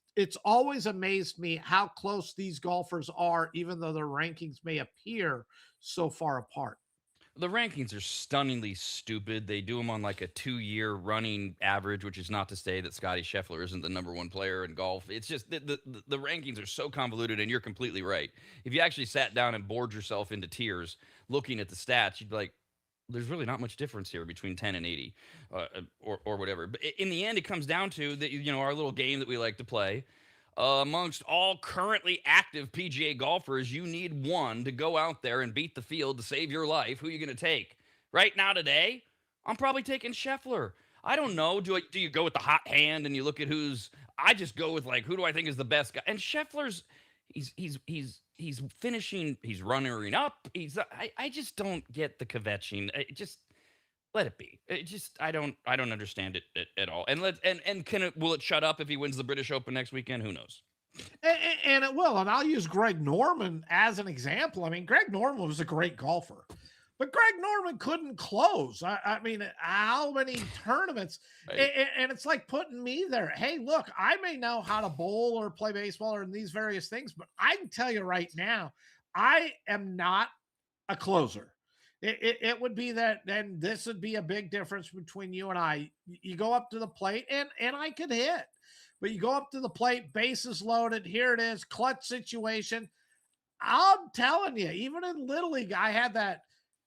always amazed me how close these golfers are, even though their rankings may appear so far apart. The rankings are stunningly stupid. They do them on like a 2-year running average, which is not to say that Scotty Scheffler isn't the number one player in golf. It's just the rankings are so convoluted, and you're completely right. If you actually sat down and bored yourself into tears looking at the stats, you'd be like, there's really not much difference here between 10 and 80 or whatever. But in the end, it comes down to that, our little game that we like to play. Amongst all currently active PGA golfers, you need one to go out there and beat the field to save your life. Who are you going to take? Right now, today, I'm probably taking Scheffler. I don't know. Do you go with the hot hand and you look at who's? I just go with like, who do I think is the best guy? And Scheffler's, he's finishing. He's running up. I just don't get the kvetching. Just let it be. It just I don't understand it at all. And will it shut up if he wins the British Open next weekend? Who knows? And it will. And I'll use Greg Norman as an example. I mean, Greg Norman was a great golfer, but Greg Norman couldn't close. I mean, how many tournaments? Right. And it's like putting me there. Hey, look, I may know how to bowl or play baseball or in these various things, but I can tell you right now, I am not a closer. It would be that, then this would be a big difference between you and I. You go up to the plate and I could hit, but you go up to the plate, bases loaded. Here it is, clutch situation. I'm telling you, even in Little League, I had that,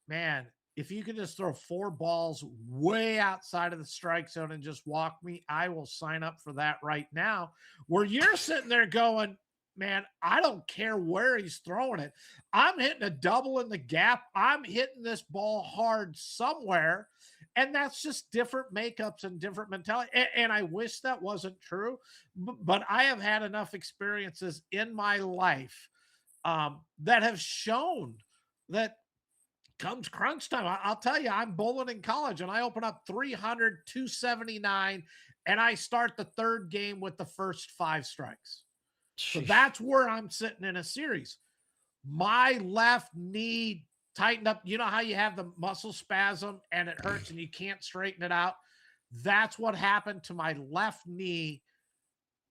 man. If you could just throw 4 balls way outside of the strike zone and just walk me, I will sign up for that right now. Where you're sitting there going, man, I don't care where he's throwing it. I'm hitting a double in the gap. I'm hitting this ball hard somewhere. And that's just different makeups and different mentality. And I wish that wasn't true, but I have had enough experiences in my life that have shown that comes crunch time. I'll tell you, I'm bowling in college and I open up 300, 279, and I start the third game with the first 5 strikes. So that's where I'm sitting in a series. My left knee tightened up. You know how you have the muscle spasm and it hurts and you can't straighten it out? That's what happened to my left knee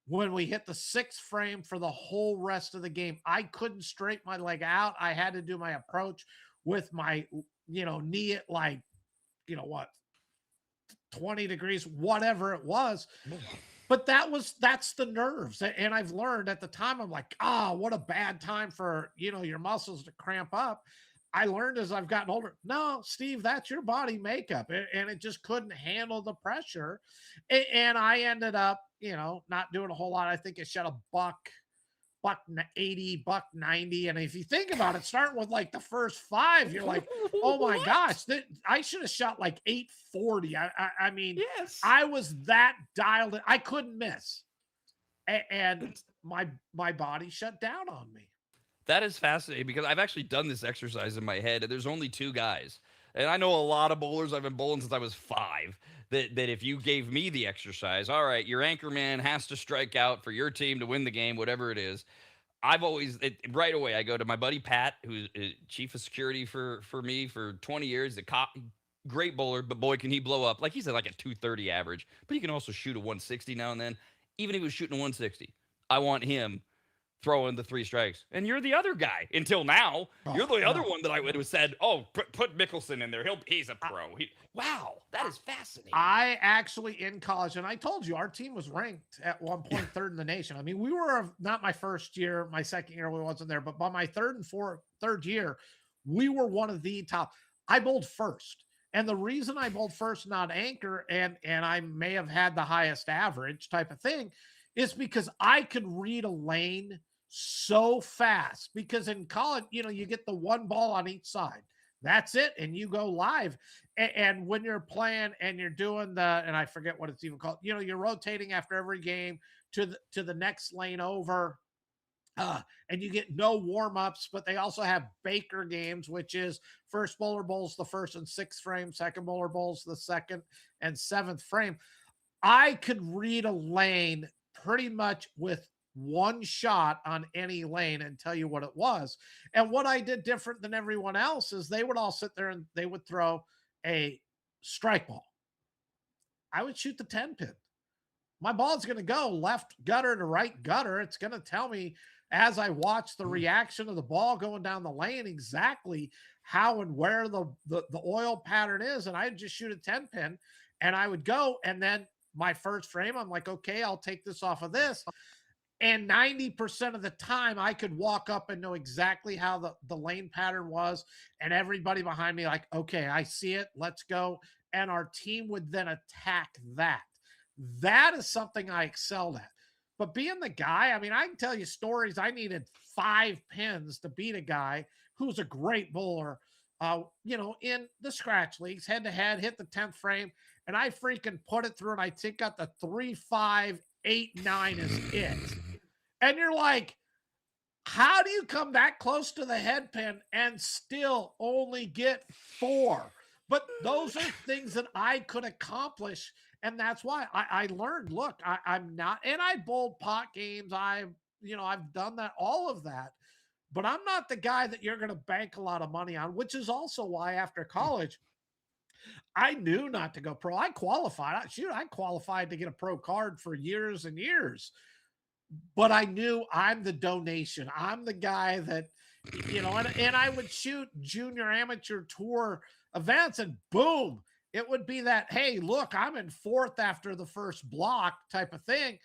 when we hit the 6th frame for the whole rest of the game. I couldn't straighten my leg out. I had to do my approach with my, knee at like, what, 20 degrees, whatever it was. But that's the nerves. And I've learned at the time, I'm like, what a bad time for, your muscles to cramp up. I learned as I've gotten older, no, Steve, that's your body makeup. And it just couldn't handle the pressure. And I ended up, not doing a whole lot. I think I shot a buck 80, buck 90. And if you think about it, starting with like the first 5, you're like, oh my gosh, I should have shot like 840. I mean, yes, I was that dialed in. I couldn't miss. And my body shut down on me. that is fascinating because I've actually done this exercise in my head, and there's only 2 guys. And I know a lot of bowlers. I've been bowling since I was 5. That if you gave me the exercise, all right, your anchor man has to strike out for your team to win the game, whatever it is. I've always right away I go to my buddy Pat, who's chief of security for me for 20 years. Great bowler, but boy, can he blow up! Like he's at like a 230 average, but he can also shoot a 160 now and then. Even if he was shooting a 160, I want him throwing the 3 strikes. And you're the other guy until now. You're the other one that I would have said, oh, put Mickelson in there. He's a pro. Wow, that is fascinating. I actually, in college, and I told you, our team was ranked at one point 3rd in the nation. I mean, we were not my first year, my second year, we wasn't there, but by my third year, we were one of the top. I bowled first. And the reason I bowled first, not anchor, and I may have had the highest average type of thing, is because I could read a lane so fast. Because in college, you get the 1 ball on each side. That's it. And you go live. And when you're playing and you're doing and I forget what it's even called, you're rotating after every game to the next lane over. and you get no warm-ups, but they also have Baker games, which is first bowler bowls the first and sixth frame, second bowler bowls the second and seventh frame. I could read a lane pretty much with one shot on any lane and tell you what it was. And what I did different than everyone else is they would all sit there and they would throw a strike ball. I would shoot the 10 pin. My ball's going to go left gutter to right gutter. It's going to tell me as I watch the reaction of the ball going down the lane exactly how and where the oil pattern is. And I'd just shoot a 10 pin and I would go. And then my first frame, I'm like, okay, I'll take this off of this. And 90% of the time I could walk up and know exactly how the lane pattern was. And everybody behind me like, okay, I see it. Let's go. And our team would then attack that. That is something I excelled at. But being the guy, I mean, I can tell you stories. I needed 5 pins to beat a guy who's a great bowler, in the scratch leagues, head to head, hit the 10th frame, and I freaking put it through, and I think got the 3, 5, 8, 9 is it. And you're like, how do you come that close to the head pin and still only get 4? But those are things that I could accomplish. And that's why I learned, look, I'm not, and I bowled pot games. I've done that, all of that, but I'm not the guy that you're going to bank a lot of money on, which is also why after college, I knew not to go pro. I qualified. I qualified to get a pro card for years and years, but I knew I'm the donation. I'm the guy that, and I would shoot junior amateur tour events and boom, it would be that, hey, look, I'm in 4th after the first block type of thing.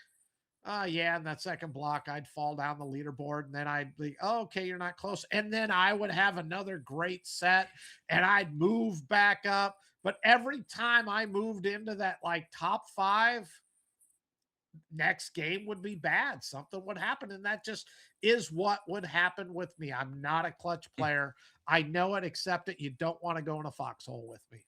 Yeah, in that second block, I'd fall down the leaderboard, and then I'd be, oh, okay, you're not close. And then I would have another great set, and I'd move back up. But every time I moved into that like top 5, next game would be bad. Something would happen, and that just is what would happen with me. I'm not a clutch player. I know it, accept it. You don't want to go in a foxhole with me.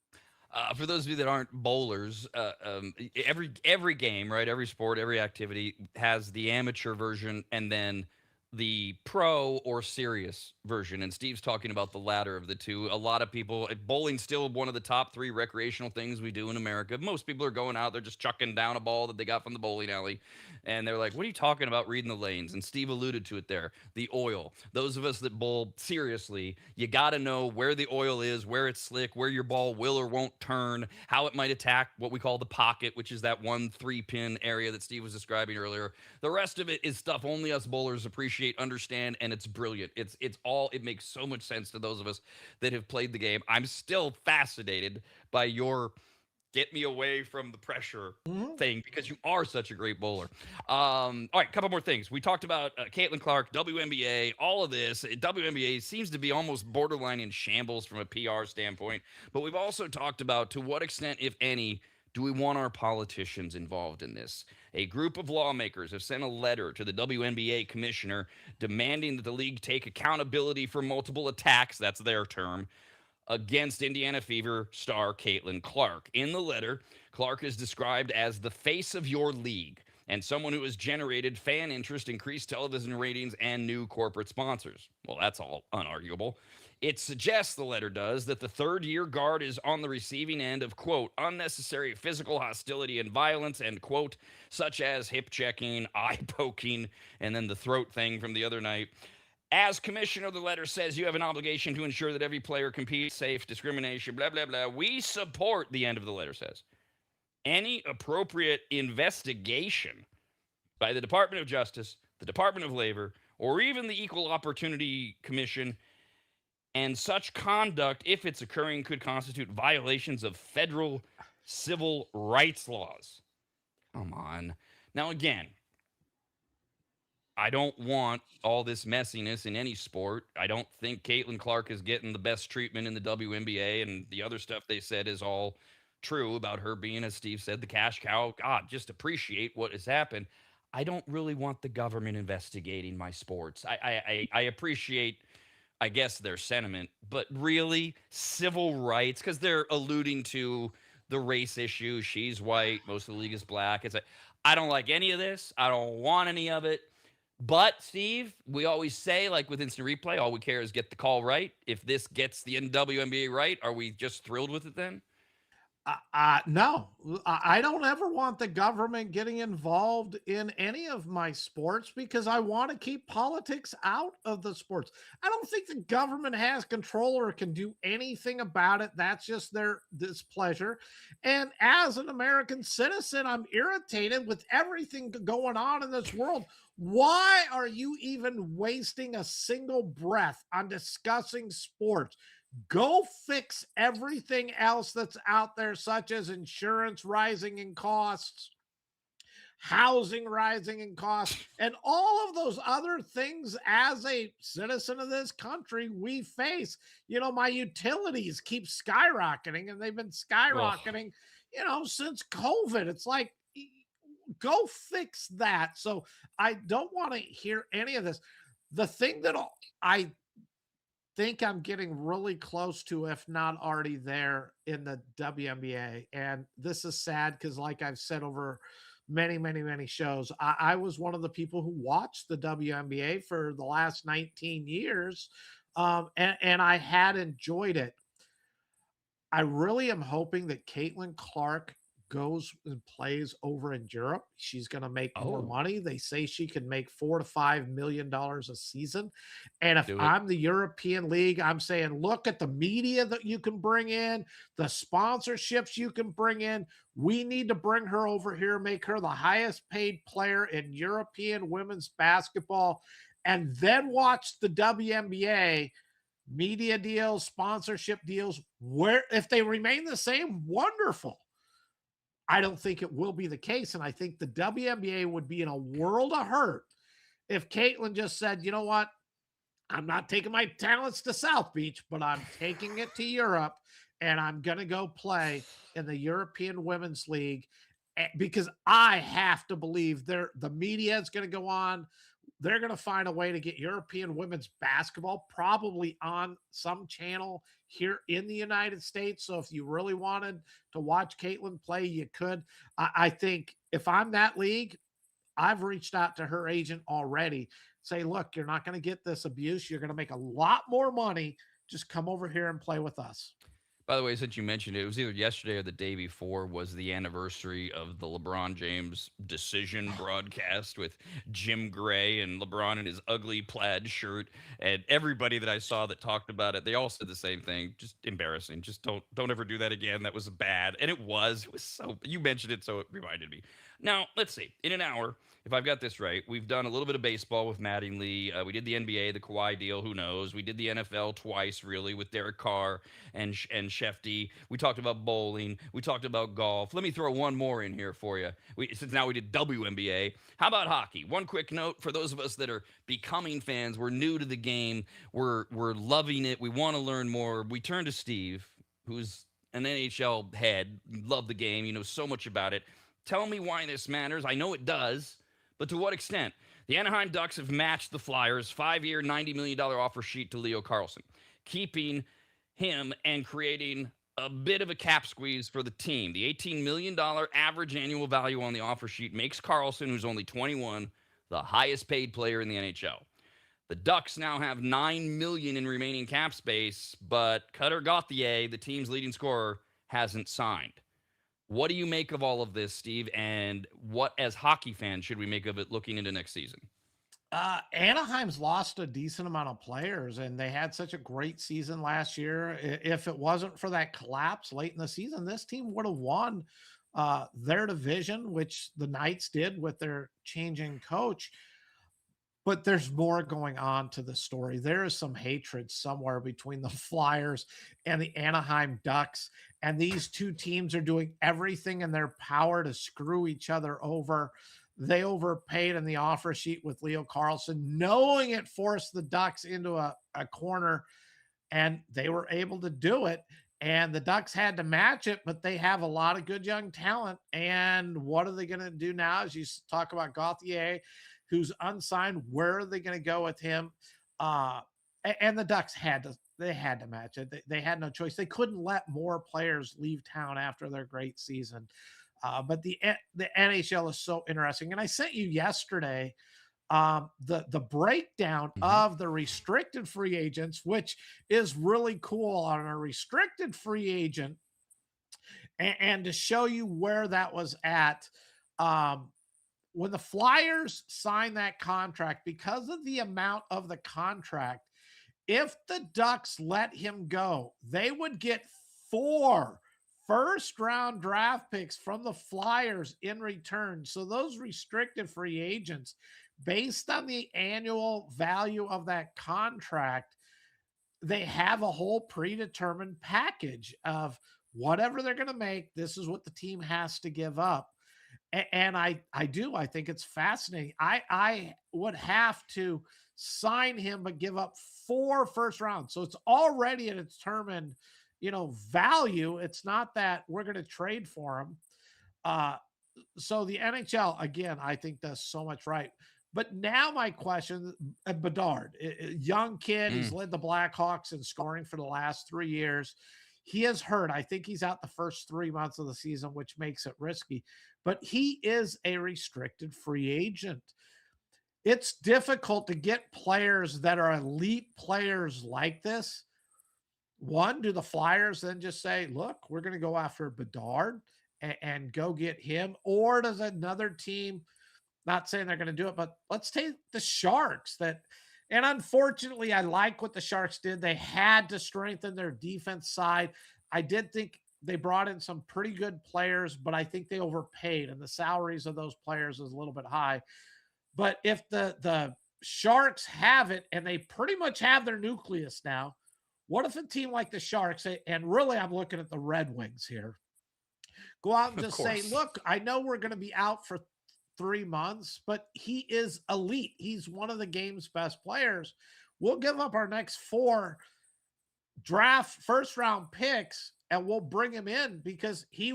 For those of you that aren't bowlers, every game, right? Every sport, every activity has the amateur version and then the pro or serious version. And Steve's talking about the latter of the two. A lot of people, bowling's still one of the top 3 recreational things we do in America. Most people are going out, they're just chucking down a ball that they got from the bowling alley. And they're like, what are you talking about reading the lanes? And Steve alluded to it there. The oil. Those of us that bowl seriously, you got to know where the oil is, where it's slick, where your ball will or won't turn, how it might attack what we call the pocket, which is that 1 3-pin area that Steve was describing earlier. The rest of it is stuff only us bowlers appreciate, understand, and it's brilliant. It makes so much sense to those of us that have played the game. I'm still fascinated by your get me away from the pressure thing because you are such a great bowler. All right, couple more things. We talked about Caitlin Clark, WNBA, all of this. WNBA seems to be almost borderline in shambles from a PR standpoint, but we've also talked about to what extent, if any, do we want our politicians involved in this? A group of lawmakers have sent a letter to the WNBA commissioner demanding that the league take accountability for multiple attacks, that's their term, against Indiana Fever star Caitlin Clark. In the letter, Clark is described as the face of your league and someone who has generated fan interest, increased television ratings, and new corporate sponsors. Well, that's all unarguable. It suggests, the letter does, that the third-year guard is on the receiving end of, quote, unnecessary physical hostility and violence, end quote, such as hip checking, eye poking, and then the throat thing from the other night. As commissioner, the letter says you have an obligation to ensure that every player competes safe, discrimination, blah, blah, blah. We support, the end of the letter says, any appropriate investigation by the Department of Justice, the Department of Labor, or even the Equal Opportunity Commission, and such conduct, if it's occurring, could constitute violations of federal civil rights laws. Come on. Now, again, I don't want all this messiness in any sport. I don't think Caitlin Clark is getting the best treatment in the WNBA, and the other stuff they said is all true about her being, as Steve said, the cash cow. God, just appreciate what has happened. I don't really want the government investigating my sports. I appreciate, I guess, their sentiment, but really, civil rights, because they're alluding to the race issue. She's white, most of the league is black. It's like, I don't like any of this. I don't want any of it. But Steve, we always say, like with instant replay, all we care is get the call right. If this gets the WNBA right, are we just thrilled with it then? No, I don't ever want the government getting involved in any of my sports because I want to keep politics out of the sports. I don't think the government has control or can do anything about it. That's just their displeasure. And as an American citizen, I'm irritated with everything going on in this world. Why are you even wasting a single breath on discussing sports? Go fix everything else that's out there, such as insurance rising in costs, housing rising in costs, and all of those other things as a citizen of this country we face. My utilities keep skyrocketing, and they've been Oh, skyrocketing, since COVID. It's like, go fix that. So I don't want to hear any of this. The thing that I think I'm getting really close to, if not already there, in the WNBA. And this is sad because, like I've said over many, many, many shows, I was one of the people who watched the WNBA for the last 19 years, and I had enjoyed it. I really am hoping that Caitlin Clark goes and plays over in Europe. She's going to make more oh, money. They say she can make $4 to $5 million a season. And if do it. I'm the European League, I'm saying, look at the media that you can bring in, the sponsorships you can bring in. We need to bring her over here, make her the highest paid player in European women's basketball, and then watch the WNBA media deals, sponsorship deals, where if they remain the same, wonderful. I don't think it will be the case. And I think the WNBA would be in a world of hurt if Caitlin just said, you know what? I'm not taking my talents to South Beach, but I'm taking it to Europe and I'm going to go play in the European Women's League because I have to believe the media is going to go on. They're going to find a way to get European women's basketball probably on some channel here in the United States. So if you really wanted to watch Caitlin play, you could. I think if I'm that league, I've reached out to her agent already. Say, look, you're not going to get this abuse. You're going to make a lot more money. Just come over here and play with us. By the way, since you mentioned it, it was either yesterday or the day before was the anniversary of the LeBron James decision broadcast with Jim Gray and LeBron in his ugly plaid shirt. And everybody that I saw that talked about it, they all said the same thing. Just embarrassing. Just don't ever do that again. That was bad. And it was. It was so you mentioned it, so it reminded me. Now, let's see. In an hour, if I've got this right, we've done a little bit of baseball with Mattingly. We did the NBA, the Kawhi deal. Who knows? We did the NFL twice, really, with Derek Carr and Shefty. We talked about bowling. We talked about golf. Let me throw one more in here for you. Since now we did WNBA. How about hockey? One quick note for those of us that are becoming fans. We're new to the game. We're loving it. We want to learn more. We turn to Steve, who's an NHL head. You love the game. You know so much about it. Tell me why this matters. I know it does, but to what extent? The Anaheim Ducks have matched the Flyers' 5-year, $90 million offer sheet to Leo Carlson, keeping him and creating a bit of a cap squeeze for the team. The $18 million average annual value on the offer sheet makes Carlson, who's only 21, the highest paid player in the NHL. The Ducks now have $9 million in remaining cap space, but Cutter Gauthier, the team's leading scorer, hasn't signed. What do you make of all of this, Steve? And what, as hockey fans, should we make of it looking into next season? Anaheim's lost a decent amount of players, and they had such a great season last year. If it wasn't for that collapse late in the season, this team would have won their division, which the Knights did with their changing coach. But there's more going on to the story. There is some hatred somewhere between the Flyers and the Anaheim Ducks. And these two teams are doing everything in their power to screw each other over. They overpaid in the offer sheet with Leo Carlson, knowing it forced the Ducks into a corner, and they were able to do it. And the Ducks had to match it, but they have a lot of good young talent. And what are they going to do now? As you talk about Gauthier, who's unsigned, where are they going to go with him? And the Ducks had to match it. They had no choice. They couldn't let more players leave town after their great season. But the NHL is so interesting. And I sent you yesterday the breakdown of the restricted free agents, which is really cool on a restricted free agent, and to show you where that was at. Um, when the Flyers signed that contract, because of the amount of the contract, if the Ducks let him go, they would get 4 first round draft picks from the Flyers in return. So those restricted free agents, based on the annual value of that contract, they have a whole predetermined package of whatever they're going to make. This is what the team has to give up. And I think it's fascinating. I would have to sign him but give up 4 first rounds. So it's already a determined, value. It's not that we're going to trade for him. Uh, so the NHL again, I think does so much right. But now my question, Bedard, young kid, he's led the Blackhawks in scoring for the last 3 years. He is hurt. I think he's out the first 3 months of the season, which makes it risky. But he is a restricted free agent. It's difficult to get players that are elite players like this. One, do the Flyers then just say, look, we're going to go after Bedard and go get him? Or does another team, not saying they're going to do it, but let's take the Sharks and unfortunately, I like what the Sharks did. They had to strengthen their defense side. I did think they brought in some pretty good players, but I think they overpaid, and the salaries of those players is a little bit high. But if the Sharks have it, and they pretty much have their nucleus now, what if a team like the Sharks, and really I'm looking at the Red Wings here, go out and just say, look, I know we're going to be out for 3 months, but he is elite. He's one of the game's best players. We'll give up our next 4 draft first round picks and we'll bring him in because he's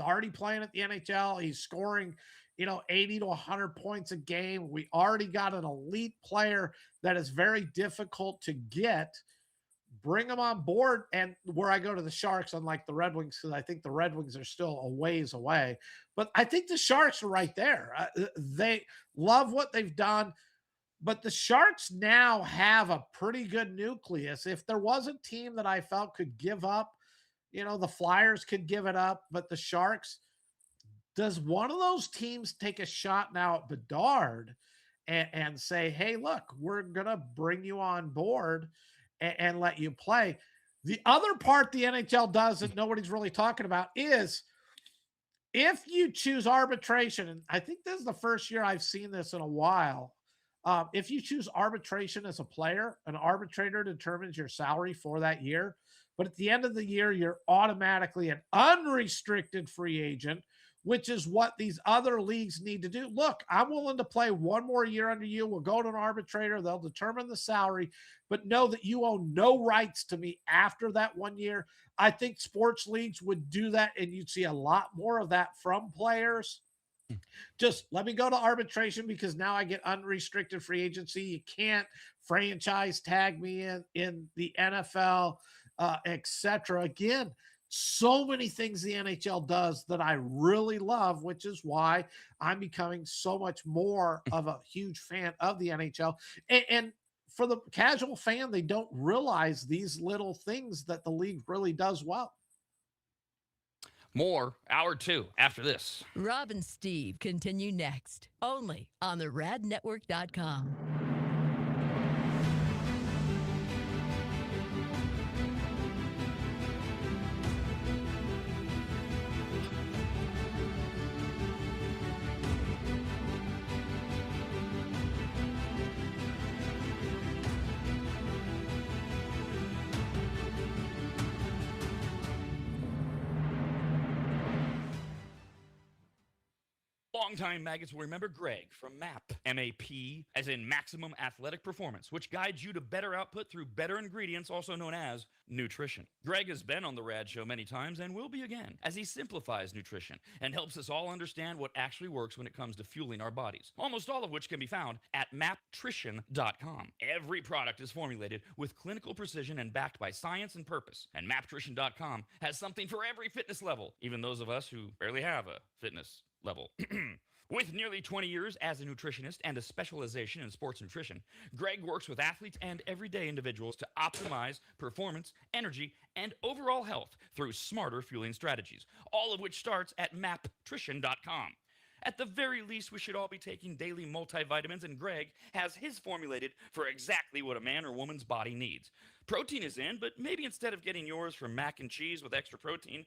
already playing at the NHL. He's scoring, 80 to 100 points a game. We already got an elite player that is very difficult to get. Bring them on board. And where I go to the Sharks, unlike the Red Wings, because I think the Red Wings are still a ways away, but I think the Sharks are right there. They love what they've done, but the Sharks now have a pretty good nucleus. If there was a team that I felt could give up, the Flyers could give it up, but the Sharks, does one of those teams take a shot now at Bedard and say, hey, look, we're going to bring you on board and let you play? The other part the NHL does that nobody's really talking about is if you choose arbitration, and I think this is the first year I've seen this in a while. If you choose arbitration as a player, an arbitrator determines your salary for that year. But at the end of the year, you're automatically an unrestricted free agent, which is what these other leagues need to do. Look, I'm willing to play 1 more year under you. We'll go to an arbitrator. They'll determine the salary, but know that you own no rights to me after that 1 year. I think sports leagues would do that, and you'd see a lot more of that from players. Just let me go to arbitration because now I get unrestricted free agency. You can't franchise tag me in the NFL, etc. Again, so many things the NHL does that I really love, which is why I'm becoming so much more of a huge fan of the NHL. And for the casual fan, they don't realize these little things that the league really does well. More hour 2 after this. Rob and Steve continue next, only on the radnetwork.com. Longtime maggots will remember Greg from MAP, M-A-P, as in Maximum Athletic Performance, which guides you to better output through better ingredients, also known as nutrition. Greg has been on the Rad Show many times and will be again, as he simplifies nutrition and helps us all understand what actually works when it comes to fueling our bodies, almost all of which can be found at maptrition.com. Every product is formulated with clinical precision and backed by science and purpose, and maptrition.com has something for every fitness level, even those of us who barely have a fitness level. With nearly 20 years as a nutritionist and a specialization in sports nutrition, Greg works with athletes and everyday individuals to optimize performance, energy, and overall health through smarter fueling strategies, all of which starts at maptrition.com. At the very least, we should all be taking daily multivitamins, and Greg has his formulated for exactly what a man or woman's body needs. Protein is in, but maybe instead of getting yours from mac and cheese with extra protein,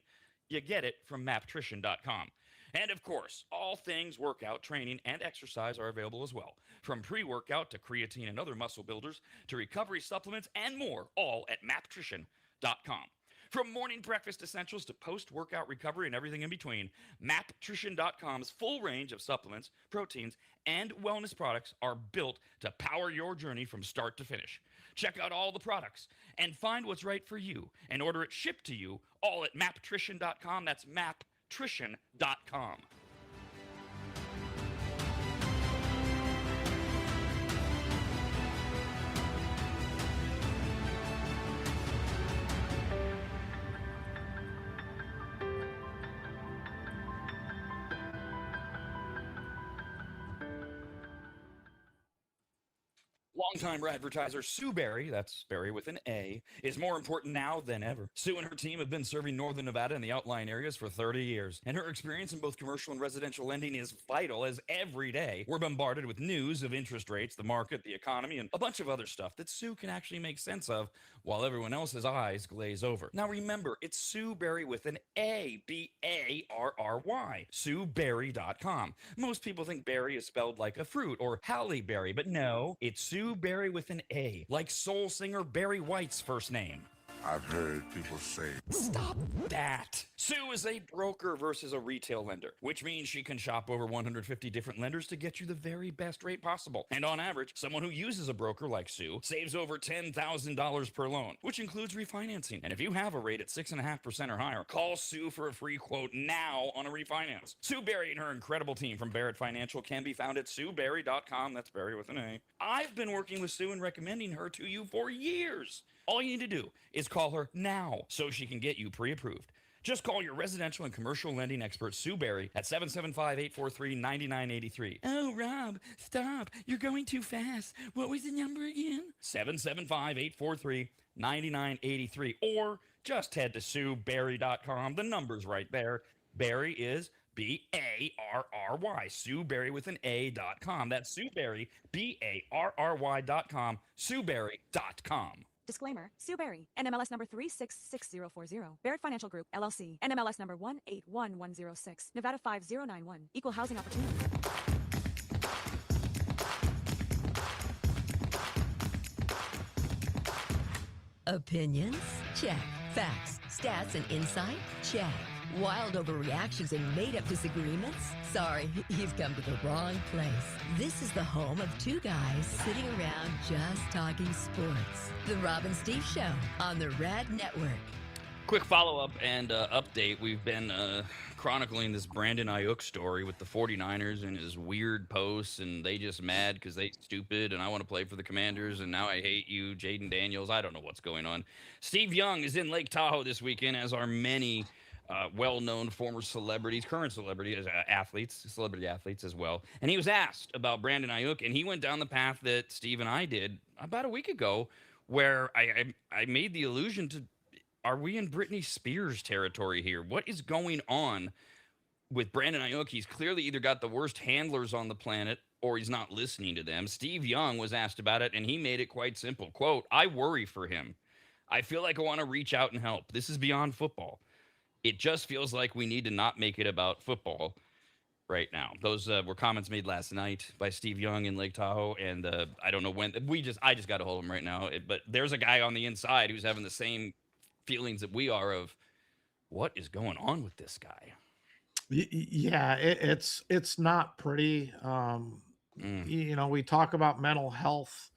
you get it from maptrition.com. And of course, all things workout, training, and exercise are available as well. From pre-workout to creatine and other muscle builders to recovery supplements and more, all at maptrition.com. From morning breakfast essentials to post-workout recovery and everything in between, maptrition.com's full range of supplements, proteins, and wellness products are built to power your journey from start to finish. Check out all the products and find what's right for you and order it shipped to you all at maptrition.com. That's maptrition.com. Longtime advertiser Sue Berry, that's Berry with an A, is more important now than ever. Sue and her team have been serving Northern Nevada and the outlying areas for 30 years, and her experience in both commercial and residential lending is vital, as every day we're bombarded with news of interest rates, the market, the economy, and a bunch of other stuff that Sue can actually make sense of while everyone else's eyes glaze over. Now remember, it's Sue Berry with an A, B-A-R-R-Y, SueBerry.com. Most people think berry is spelled like a fruit or Halle Berry, but no, it's Sue Berry with an A, like soul singer Barry White's first name. I've heard people say. Stop that. Sue is a broker versus a retail lender, which means she can shop over 150 different lenders to get you the very best rate possible. And on average, someone who uses a broker like Sue saves over $10,000 per loan, which includes refinancing. And if you have a rate at 6.5% or higher, call Sue for a free quote now on a refinance. Sue Berry and her incredible team from Barrett Financial can be found at SueBerry.com. That's Berry with an A. I've been working with Sue and recommending her to you for years. All you need to do is call her now so she can get you pre-approved. Just call your residential and commercial lending expert, Sue Berry, at 775-843-9983. Oh, Rob, stop. You're going too fast. What was the number again? 775-843-9983. Or just head to SueBerry.com. The number's right there. Berry is B-A-R-R-Y. Sue Berry with an A.com. That's Sue Berry, B-A-R-R-Y.com. SueBerry.com. Disclaimer, Sue Berry, NMLS number 366040, Barrett Financial Group, LLC, NMLS number 181106, Nevada 5091, Equal Housing Opportunity. Opinions? Check. Facts, stats, and insight? Check. Wild overreactions and made-up disagreements? Sorry, you've come to the wrong place. This is the home of two guys sitting around just talking sports. The Rob and Steve Show on the Rad Network. Quick follow-up and update. We've been chronicling this Brandon Ayuk story with the 49ers and his weird posts, and they just mad because they stupid, and I want to play for the Commanders, and now I hate you, Jaden Daniels. I don't know what's going on. Steve Young is in Lake Tahoe this weekend, as are many well-known former celebrities, current celebrities, celebrity athletes as well. And he was asked about Brandon Ayuk, and he went down the path that Steve and I did about a week ago, where I made the allusion to, are we in Britney Spears territory here? What is going on with Brandon Ayuk? He's clearly either got the worst handlers on the planet or he's not listening to them. Steve Young was asked about it, and he made it quite simple. Quote, I worry for him. I feel like I want to reach out and help. This is beyond football. It just feels like we need to not make it about football right now. Those were comments made last night by Steve Young in Lake Tahoe, and I don't know when. I just got to hold him right now. But there's a guy on the inside who's having the same feelings that we are of what is going on with this guy. Yeah, it's not pretty. You know, we talk about mental health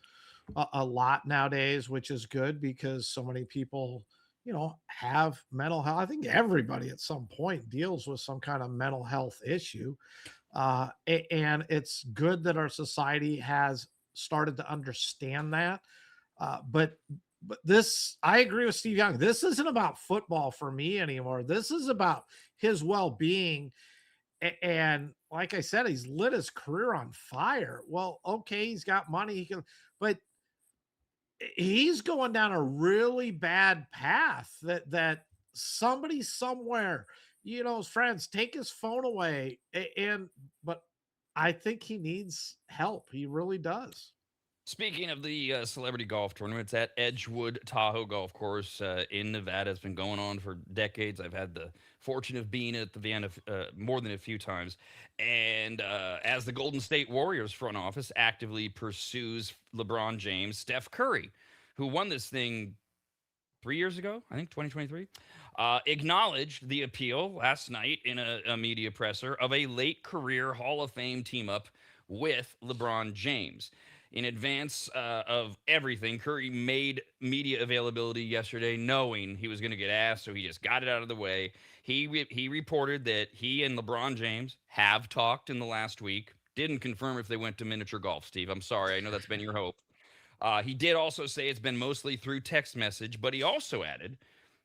a lot nowadays, which is good because so many people, you know, have mental health. I think everybody at some point deals with some kind of mental health issue. And it's good that our society has started to understand that. But this, I agree with Steve Young. This isn't about football for me anymore. This is about his well-being. And like I said, he's lit his career on fire. Well, okay, he's got money, he can, but he's going down a really bad path that somebody somewhere, his friends take his phone away and but I think he needs help. He really does. Speaking of the celebrity golf tournaments at Edgewood Tahoe Golf Course in Nevada, has been going on for decades. I've had the fortune of being at the Vienna more than a few times. And as the Golden State Warriors front office actively pursues LeBron James, Steph Curry, who won this thing 3 years ago, I think 2023, acknowledged the appeal last night in a media presser of a late career Hall of Fame team up with LeBron James. In advance of everything, Curry made media availability yesterday knowing he was going to get asked, so he just got it out of the way. He reported that he and LeBron James have talked in the last week. Didn't confirm if they went to miniature golf, Steve. I'm sorry. I know that's been your hope. He did also say it's been mostly through text message, but he also added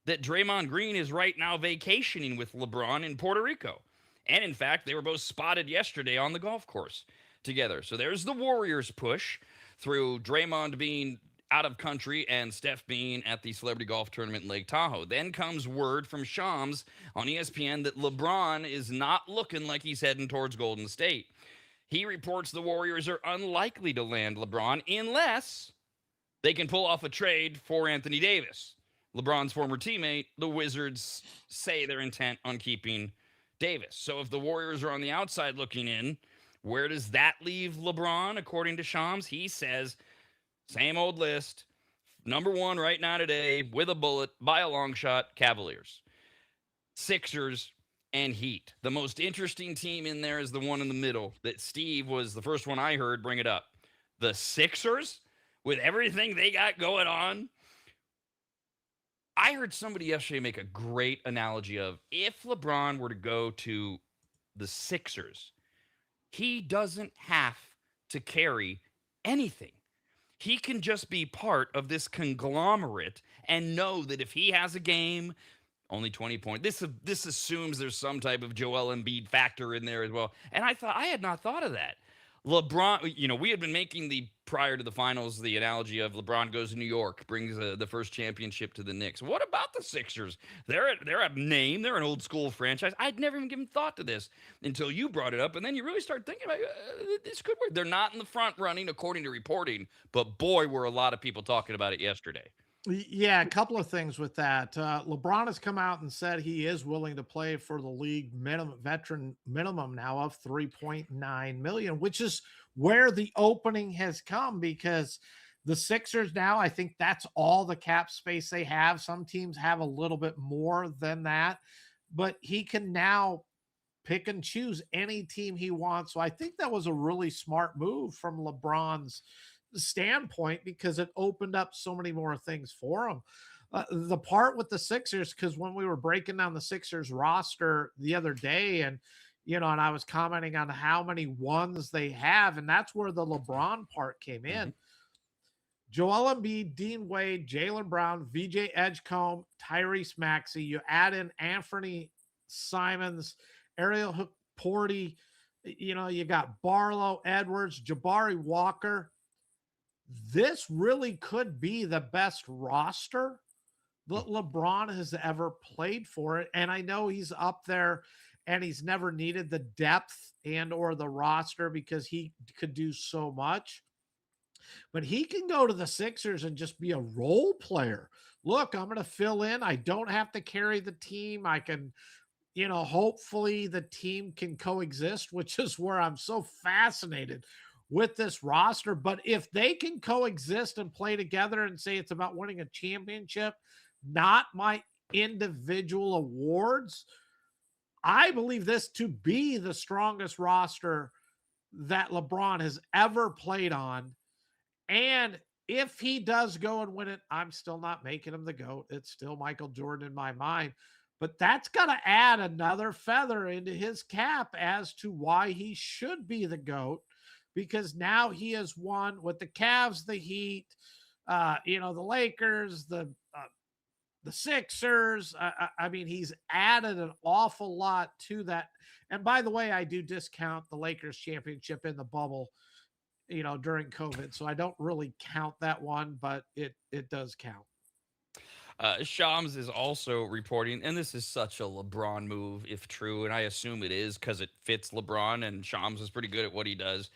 that Draymond Green is right now vacationing with LeBron in Puerto Rico. And in fact, they were both spotted yesterday on the golf course together. So there's the Warriors push through Draymond being out of country and Steph being at the Celebrity Golf Tournament in Lake Tahoe. Then comes word from Shams on ESPN that LeBron is not looking like he's heading towards Golden State. He reports the Warriors are unlikely to land LeBron unless they can pull off a trade for Anthony Davis. LeBron's former teammate, the Wizards say they're intent on keeping Davis. So if the Warriors are on the outside looking in, where does that leave LeBron, according to Shams? He says, same old list. Number one right now today, with a bullet, by a long shot, Cavaliers. Sixers and Heat. The most interesting team in there is the one in the middle that Steve was the first one I heard bring it up. The Sixers, with everything they got going on. I heard somebody yesterday make a great analogy of if LeBron were to go to the Sixers, he doesn't have to carry anything. He can just be part of this conglomerate and know that if he has a game, only 20 points. This assumes there's some type of Joel Embiid factor in there as well. And I had not thought of that. LeBron, we had been making prior to the finals, the analogy of LeBron goes to New York, brings the first championship to the Knicks. What about the Sixers? They're a name. They're an old school franchise. I'd never even given thought to this until you brought it up. And then you really start thinking about this could work. They're not in the front running according to reporting, but boy, were a lot of people talking about it yesterday. Yeah, a couple of things with that. LeBron has come out and said he is willing to play for the league veteran minimum now of 3.9 million, which is where the opening has come because the Sixers now, I think that's all the cap space they have. Some teams have a little bit more than that, but he can now pick and choose any team he wants. So I think that was a really smart move from LeBron's standpoint because it opened up so many more things for him. The part with the Sixers, because when we were breaking down the Sixers roster the other day, and and I was commenting on how many ones they have, and that's where the LeBron part came in. Joel Embiid, Dean Wade, Jaylen Brown, VJ Edgecombe, Tyrese Maxey. You add in Anthony Simons, Ariel Porty. You got Barlow, Edwards, Jabari Walker. This really could be the best roster that LeBron has ever played for it. And I know he's up there and he's never needed the depth and or the roster because he could do so much. But he can go to the Sixers and just be a role player. Look, I'm going to fill in. I don't have to carry the team. I can, hopefully the team can coexist, which is where I'm so fascinated with this roster. But if they can coexist and play together and say it's about winning a championship, not my individual awards, I believe this to be the strongest roster that LeBron has ever played on. And if he does go and win it, I'm still not making him the GOAT. It's still Michael Jordan in my mind. But that's going to add another feather into his cap as to why he should be the GOAT. Because now he has won with the Cavs, the Heat, the Lakers, the the Sixers. I mean, he's added an awful lot to that. And by the way, I do discount the Lakers championship in the bubble, during COVID. So I don't really count that one, but it does count. Shams is also reporting, and this is such a LeBron move, if true, and I assume it is because it fits LeBron, and Shams is pretty good at what he does.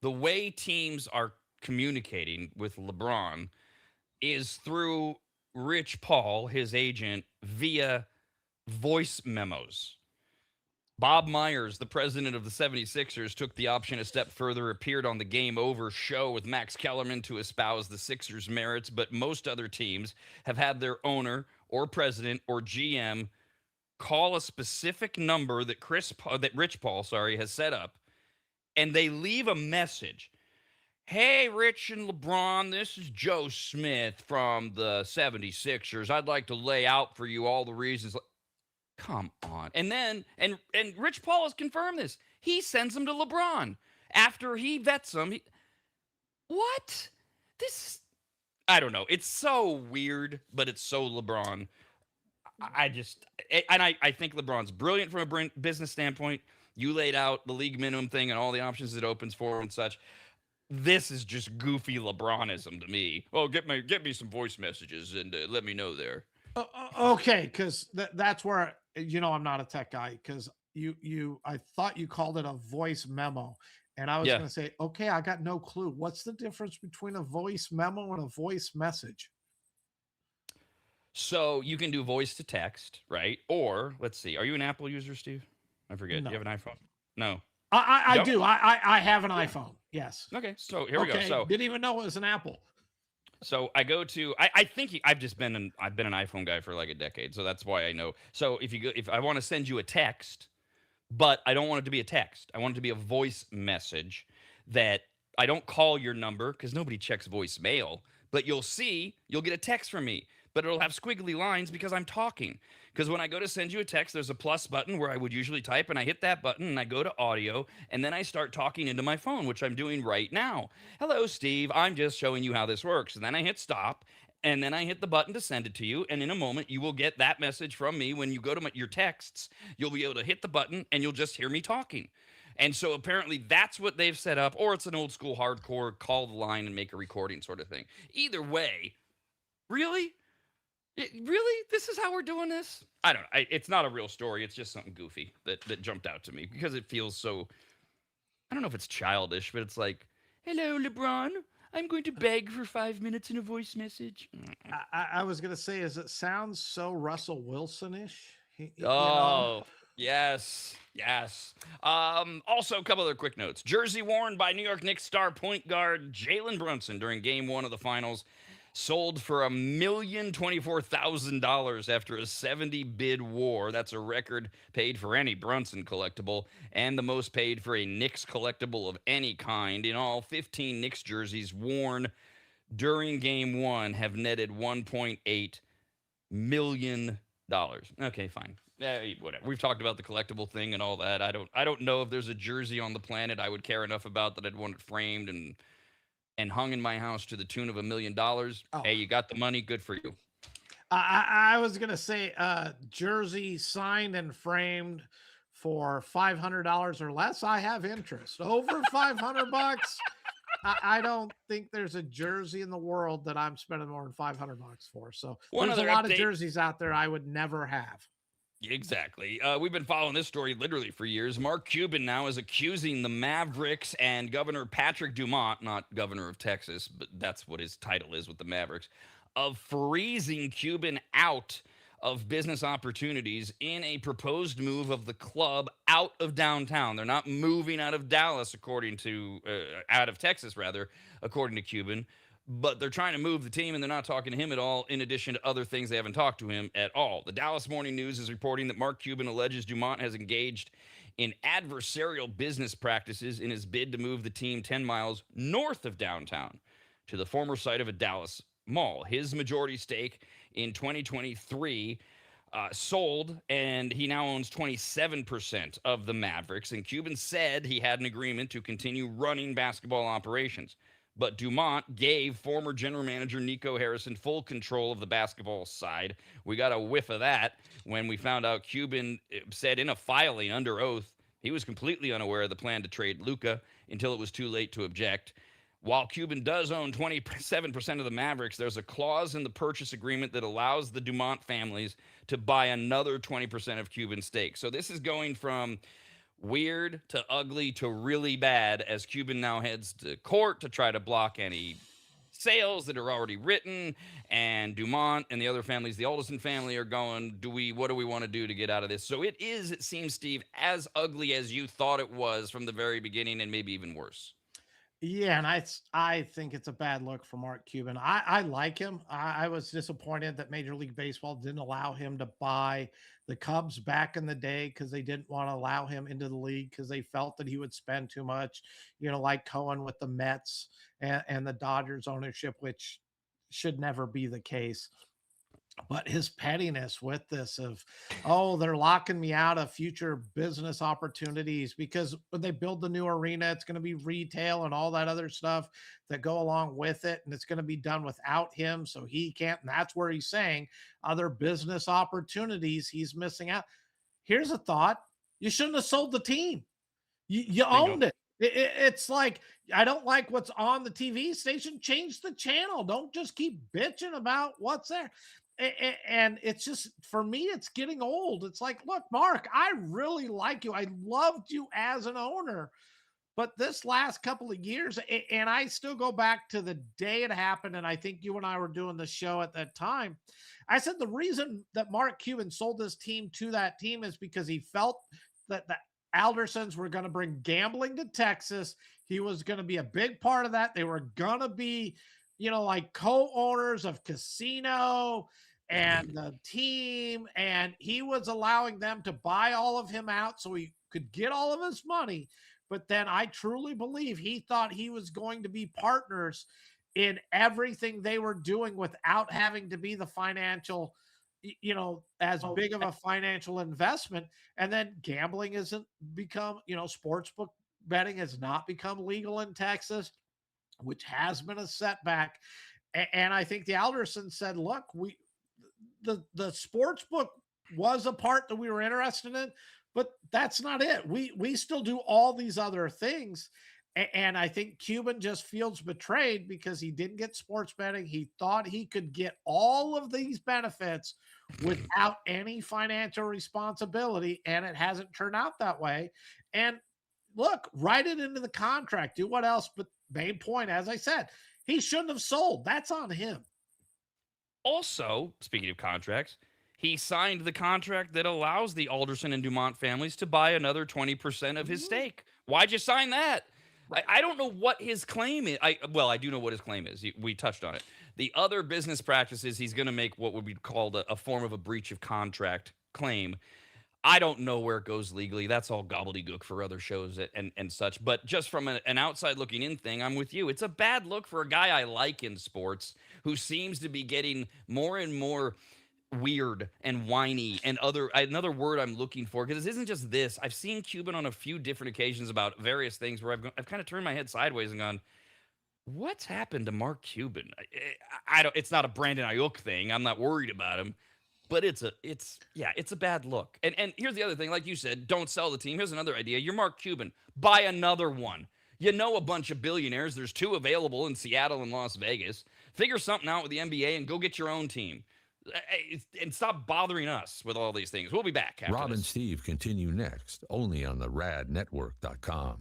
The way teams are communicating with LeBron is through Rich Paul, his agent, via voice memos. Bob Myers, the president of the 76ers, took the option a step further, appeared on the Game Over show with Max Kellerman to espouse the Sixers' merits, but most other teams have had their owner or president or GM call a specific number that Rich Paul, has set up, and they leave a message. Hey, Rich and LeBron, this is Joe Smith from the 76ers. I'd like to lay out for you all the reasons. Come on. And then, and Rich Paul has confirmed this. He sends them to LeBron after he vets them. What? I don't know. It's so weird, but it's so LeBron. I think LeBron's brilliant from a business standpoint. You laid out the league minimum thing and all the options it opens for and such. This is just goofy LeBronism to me. Oh, get me some voice messages and let me know there. Okay, because that's where I'm not a tech guy, because I thought you called it a voice memo, and I was going to say, okay, I got no clue. What's the difference between a voice memo and a voice message? So you can do voice to text, right? Or let's see, are you an Apple user, Steve? I forget. No. Do you have an iPhone? No. I do. I have an iPhone. Yes. Okay, so here we go. So didn't even know it was an Apple. So I go to I think I've been an iPhone guy for like a decade, so that's why I know. So if I want to send you a text, but I don't want it to be a text, I want it to be a voice message that I don't call your number because nobody checks voicemail, but you'll get a text from me, but it'll have squiggly lines because I'm talking. Because when I go to send you a text, there's a plus button where I would usually type, and I hit that button, and I go to audio, and then I start talking into my phone, which I'm doing right now. Hello, Steve. I'm just showing you how this works. And then I hit stop, and then I hit the button to send it to you, and in a moment, you will get that message from me. When you go to your texts, you'll be able to hit the button, and you'll just hear me talking. And so apparently that's what they've set up, or it's an old school hardcore call the line and make a recording sort of thing. Either way, really? Really? This is how we're doing this? I don't know. It's not a real story. It's just something goofy that jumped out to me because it feels so, I don't know if it's childish, but it's like, hello, LeBron. I'm going to beg for 5 minutes in a voice message. I was going to say, it sounds so Russell Wilson-ish. Yes. Also, a couple other quick notes. Jersey worn by New York Knicks star point guard Jalen Brunson during Game 1 of the Finals sold for $1,024,000 after a 70 bid war. That's a record paid for any Brunson collectible and the most paid for a Knicks collectible of any kind. In all, 15 Knicks jerseys worn during Game 1 have netted $1.8 million. Okay, fine. Whatever. We've talked about the collectible thing and all that. I don't know if there's a jersey on the planet I would care enough about that I'd want it framed and hung in my house to the tune of $1 million. Oh. Hey, you got the money. Good for you. I was going to say jersey signed and framed for $500 or less. I have interest. Over $500. I don't think there's a jersey in the world that I'm spending more than $500 for. So there's a lot of jerseys out there I would never have. Exactly. We've been following this story literally for years. Mark Cuban now is accusing the Mavericks and Governor Patrick Dumont, not governor of Texas, but that's what his title is with the Mavericks, of freezing Cuban out of business opportunities in a proposed move of the club out of downtown. They're not moving out of Dallas, out of Texas, rather, according to Cuban. But they're trying to move the team, and they're not talking to him at all, in addition to other things they haven't talked to him at all. The Dallas Morning News is reporting that Mark Cuban alleges Dumont has engaged in adversarial business practices in his bid to move the team 10 miles north of downtown to the former site of a Dallas mall. His majority stake in 2023 sold, and he now owns 27% of the Mavericks. And Cuban said he had an agreement to continue running basketball operations. but Dumont gave former general manager Nico Harrison full control of the basketball side. We got a whiff of that when we found out Cuban said in a filing under oath he was completely unaware of the plan to trade Luka until it was too late to object. While Cuban does own 27% of the Mavericks, there's a clause in the purchase agreement that allows the Dumont families to buy another 20% of Cuban's stake. So this is going from weird to ugly to really bad as Cuban now heads to court to try to block any sales that are already written. And Dumont and the other families, the Alderson family, are going, what do we want to do to get out of this? So it seems, Steve, as ugly as you thought it was from the very beginning, and maybe even worse. Yeah, and I think it's a bad look for Mark Cuban. I like him. I was disappointed that Major League Baseball didn't allow him to buy the Cubs back in the day because they didn't want to allow him into the league because they felt that he would spend too much, like Cohen with the Mets and the Dodgers ownership, which should never be the case. But his pettiness with this of, oh, they're locking me out of future business opportunities because when they build the new arena, it's going to be retail and all that other stuff that go along with it. And it's going to be done without him. So he can't. And that's where he's saying other business opportunities he's missing out. Here's a thought. You shouldn't have sold the team. You owned it. It's like, I don't like what's on the TV station. Change the channel. Don't just keep bitching about what's there. And it's just, for me, it's getting old. It's like, look, Mark, I really like you. I loved you as an owner. But this last couple of years, and I still go back to the day it happened, and I think you and I were doing the show at that time. I said the reason that Mark Cuban sold this team to that team is because he felt that the Aldersons were going to bring gambling to Texas. He was going to be a big part of that. They were going to be, like co-owners of casino and the team. And he was allowing them to buy all of him out so he could get all of his money. But then I truly believe he thought he was going to be partners in everything they were doing without having to be the financial, as big of a financial investment. And then gambling isn't become, sportsbook betting has not become legal in Texas, which has been a setback. And I think the Aldersons said, look, the sports book was a part that we were interested in, but that's not it. We still do all these other things. And I think Cuban just feels betrayed because he didn't get sports betting. He thought he could get all of these benefits without any financial responsibility, and it hasn't turned out that way. And look, write it into the contract. Do what else? But main point, as I said, he shouldn't have sold. That's on him. Also, speaking of contracts, he signed the contract that allows the Alderson and Dumont families to buy another 20% of his stake. Why'd you sign that? I don't know what his claim is. I do know what his claim is. We touched on it. The other business practices, he's going to make what would be called a form of a breach of contract claim. I don't know where it goes legally. That's all gobbledygook for other shows and such. But just from an outside looking in thing, I'm with you. It's a bad look for a guy I like in sports who seems to be getting more and more weird and whiny and another word I'm looking for, because this isn't just this. I've seen Cuban on a few different occasions about various things where I've kind of turned my head sideways and gone, what's happened to Mark Cuban? I don't. It's not a Brandon Ayuk thing. I'm not worried about him. But it's a bad look. And here's the other thing, like you said, don't sell the team. Here's another idea. You're Mark Cuban. Buy another one. You know a bunch of billionaires. There's two available in Seattle and Las Vegas. Figure something out with the NBA and go get your own team. And stop bothering us with all these things. We'll be back after Rob and this. Steve continue next, only on the radnetwork.com.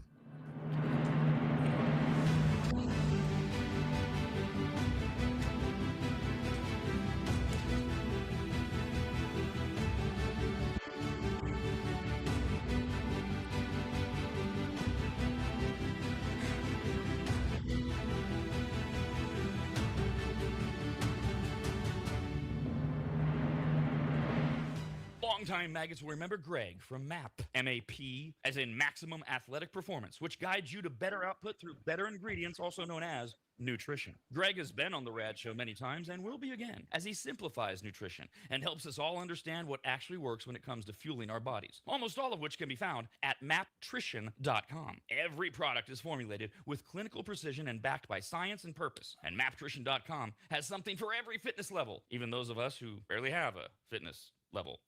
Longtime maggots will remember Greg from MAP, M-A-P, as in Maximum Athletic Performance, which guides you to better output through better ingredients, also known as nutrition. Greg has been on the Rad Show many times and will be again, as he simplifies nutrition and helps us all understand what actually works when it comes to fueling our bodies, almost all of which can be found at maptrition.com. Every product is formulated with clinical precision and backed by science and purpose, and maptrition.com has something for every fitness level, even those of us who barely have a fitness level.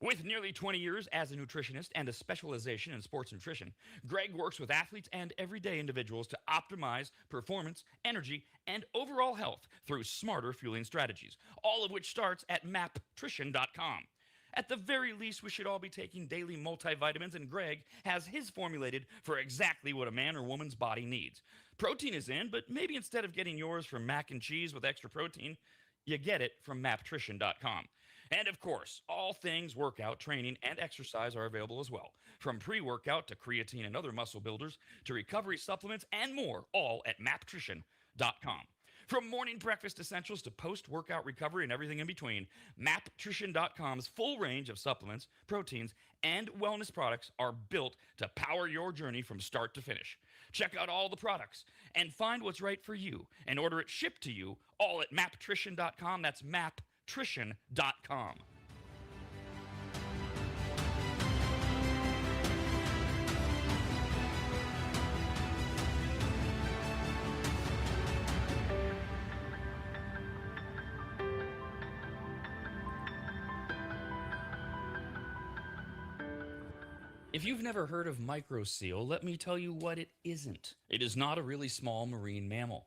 With nearly 20 years as a nutritionist and a specialization in sports nutrition, Greg works with athletes and everyday individuals to optimize performance, energy, and overall health through smarter fueling strategies, all of which starts at maptrition.com. At the very least, we should all be taking daily multivitamins, and Greg has his formulated for exactly what a man or woman's body needs. Protein is in, but maybe instead of getting yours from mac and cheese with extra protein, you get it from maptrition.com. And of course, all things workout, training, and exercise are available as well. From pre-workout to creatine and other muscle builders to recovery supplements and more, all at maptrition.com. From morning breakfast essentials to post-workout recovery and everything in between, maptrition.com's full range of supplements, proteins, and wellness products are built to power your journey from start to finish. Check out all the products and find what's right for you and order it shipped to you all at maptrition.com. That's maptrition.com. If you've never heard of microseal, let me tell you what it isn't. It is not a really small marine mammal.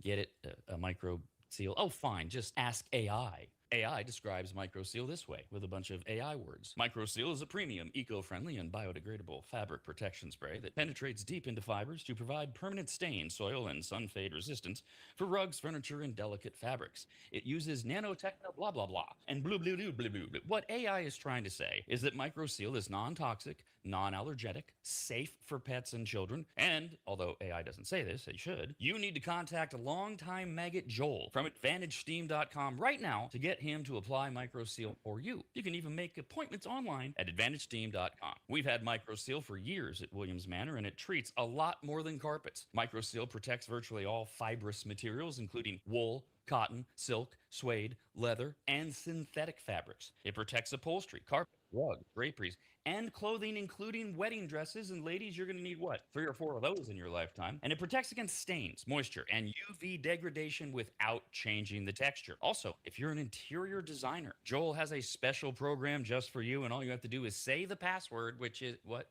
Get it? A microseal? Oh, fine. Just ask AI. AI describes microseal this way with a bunch of AI words. Microseal is a premium, eco-friendly, and biodegradable fabric protection spray that penetrates deep into fibers to provide permanent stain, soil, and sun fade resistance for rugs, furniture, and delicate fabrics. It uses nanotechno blah blah blah and blue blue blue blue blue. What AI is trying to say is that microseal is non-toxic, non-allergenic, safe for pets and children, and although AI doesn't say this, it should, you need to contact longtime maggot Joel from AdvantageSteam.com right now to get him to apply microseal for you. You can even make appointments online at AdvantageSteam.com. We've had microseal for years at Williams Manor, and it treats a lot more than carpets. Microseal protects virtually all fibrous materials, including wool, cotton, silk, suede, leather, and synthetic fabrics. It protects upholstery, carpet, rugs, draperies, and clothing, including wedding dresses. And ladies, you're going to need what? 3 or 4 of those in your lifetime. And it protects against stains, moisture, and UV degradation without changing the texture. Also, if you're an interior designer, Joel has a special program just for you, and all you have to do is say the password, which is what?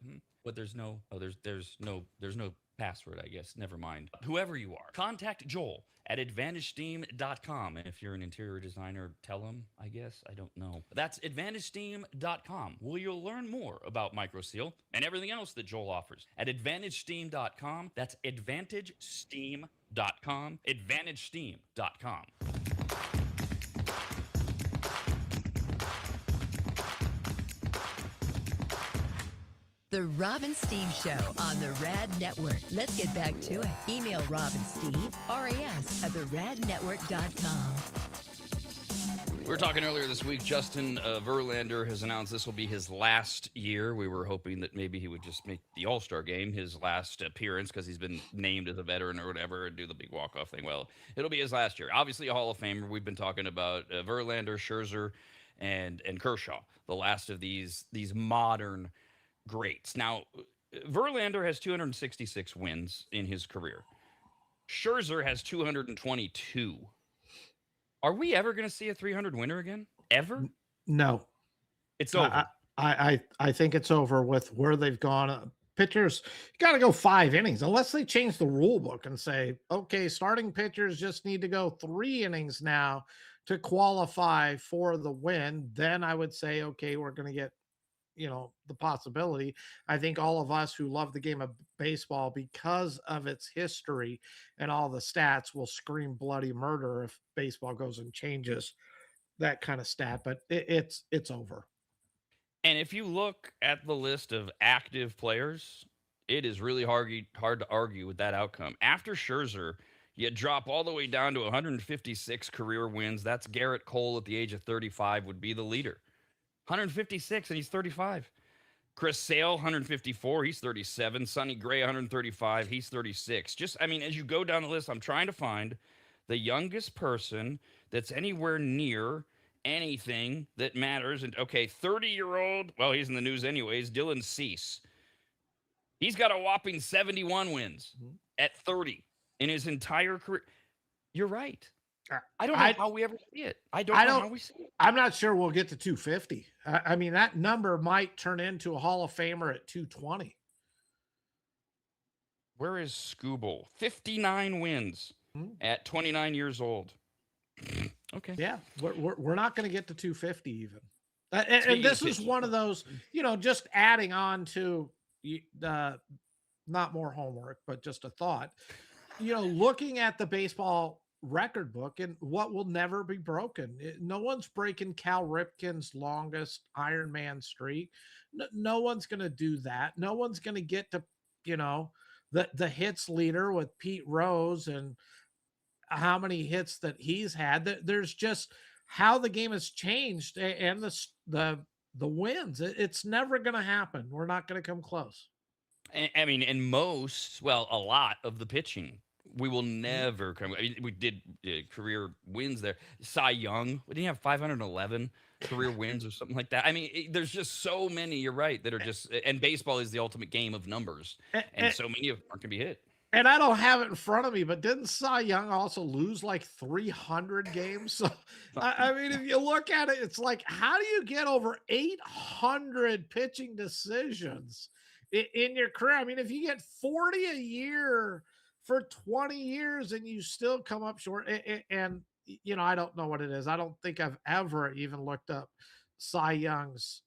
But there's no password, I guess. Never mind. Whoever you are, contact Joel at AdvantageSteam.com. And if you're an interior designer, tell him, I guess. I don't know. That's AdvantageSteam.com, where you'll learn more about microseal and everything else that Joel offers. At AdvantageSteam.com, that's AdvantageSteam.com, AdvantageSteam.com. The Rob and Steve Show on the Rad Network. Let's get back to it. Email Rob and Steve, RAS, at theradnetwork.com. We were talking earlier this week, Justin Verlander has announced this will be his last year. We were hoping that maybe he would just make the All-Star game his last appearance because he's been named as a veteran or whatever and do the big walk-off thing. Well, it'll be his last year. Obviously a Hall of Famer. We've been talking about Verlander, Scherzer, and Kershaw, the last of these modern greats. Now, Verlander has 266 wins in his career. Scherzer has 222. Are we ever going to see a 300 winner again? Ever? No. It's over. I think it's over with where they've gone. Pitchers, you got to go 5 innings unless they change the rule book and say, okay, starting pitchers just need to go 3 innings now to qualify for the win. Then I would say, okay, we're going to get the possibility. I think all of us who love the game of baseball because of its history and all the stats will scream bloody murder if baseball goes and changes that kind of stat, but it's over. And if you look at the list of active players, it is really hard to argue with that outcome. After Scherzer, you drop all the way down to 156 career wins. That's Garrett Cole at the age of 35 would be the leader. 156, and he's 35. Chris Sale, 154. He's 37. Sonny Gray, 135. He's 36. Just, I mean, as you go down the list, I'm trying to find the youngest person that's anywhere near anything that matters. And okay, 30-year-old, well, he's in the news anyways, Dylan Cease. He's got a whopping 71 wins at 30 in his entire career. You're right. I don't know how we ever see it. I don't know how we see it. I'm not sure we'll get to 250. I mean, that number might turn into a Hall of Famer at 220. Where is Scooble? 59 wins at 29 years old. Okay. Yeah, we're not going to get to 250 even. And this is one of those, just adding on to not more homework, but just a thought. Looking at the baseball record book and what will never be broken. No one's breaking Cal Ripken's longest Ironman streak. No one's going to do that. No one's going to get to, the hits leader with Pete Rose and how many hits that he's had. There's just how the game has changed and the wins. It's never going to happen. We're not going to come close. I mean, and a lot of the pitching, we will never come. I mean, we did career wins there. Cy Young, didn't he have 511 career wins or something like that? I mean, there's just so many, you're right, that are just, and baseball is the ultimate game of numbers. And so many of them aren't going to be hit. And I don't have it in front of me, but didn't Cy Young also lose like 300 games? So, I mean, if you look at it, it's like, how do you get over 800 pitching decisions in your career? I mean, if you get 40 a year for 20 years and you still come up short, and I don't know what it is. I don't think I've ever even looked up Cy Young's,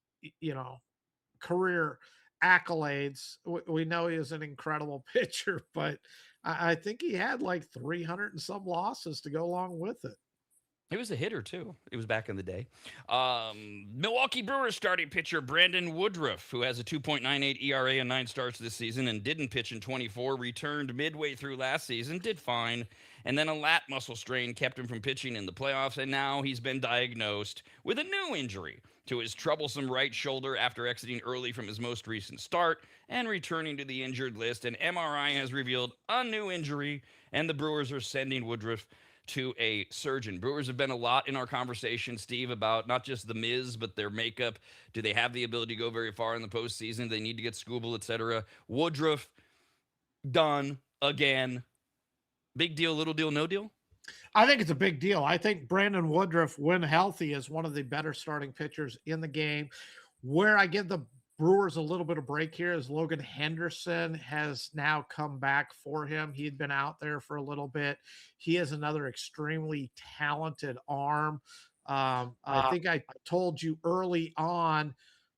career accolades. We know he is an incredible pitcher, but I think he had like 300 and some losses to go along with it. He was a hitter, too. It was back in the day. Milwaukee Brewers starting pitcher Brandon Woodruff, who has a 2.98 ERA and 9 starts this season and didn't pitch in 24, returned midway through last season, did fine, and then a lat muscle strain kept him from pitching in the playoffs, and now he's been diagnosed with a new injury to his troublesome right shoulder after exiting early from his most recent start and returning to the injured list. An MRI has revealed a new injury, and the Brewers are sending Woodruff to a surgeon. Brewers have been a lot in our conversation, Steve, about not just the Miz, but their makeup. Do they have the ability to go very far in the postseason? They need to get Scooble, etc. Woodruff, done again. Big deal, little deal, no deal? I think it's a big deal. I think Brandon Woodruff, when healthy, is one of the better starting pitchers in the game. Where I give the Brewers a little bit of break here is Logan Henderson has now come back for him. He had been out there for a little bit. He has another extremely talented arm. I think I told you early on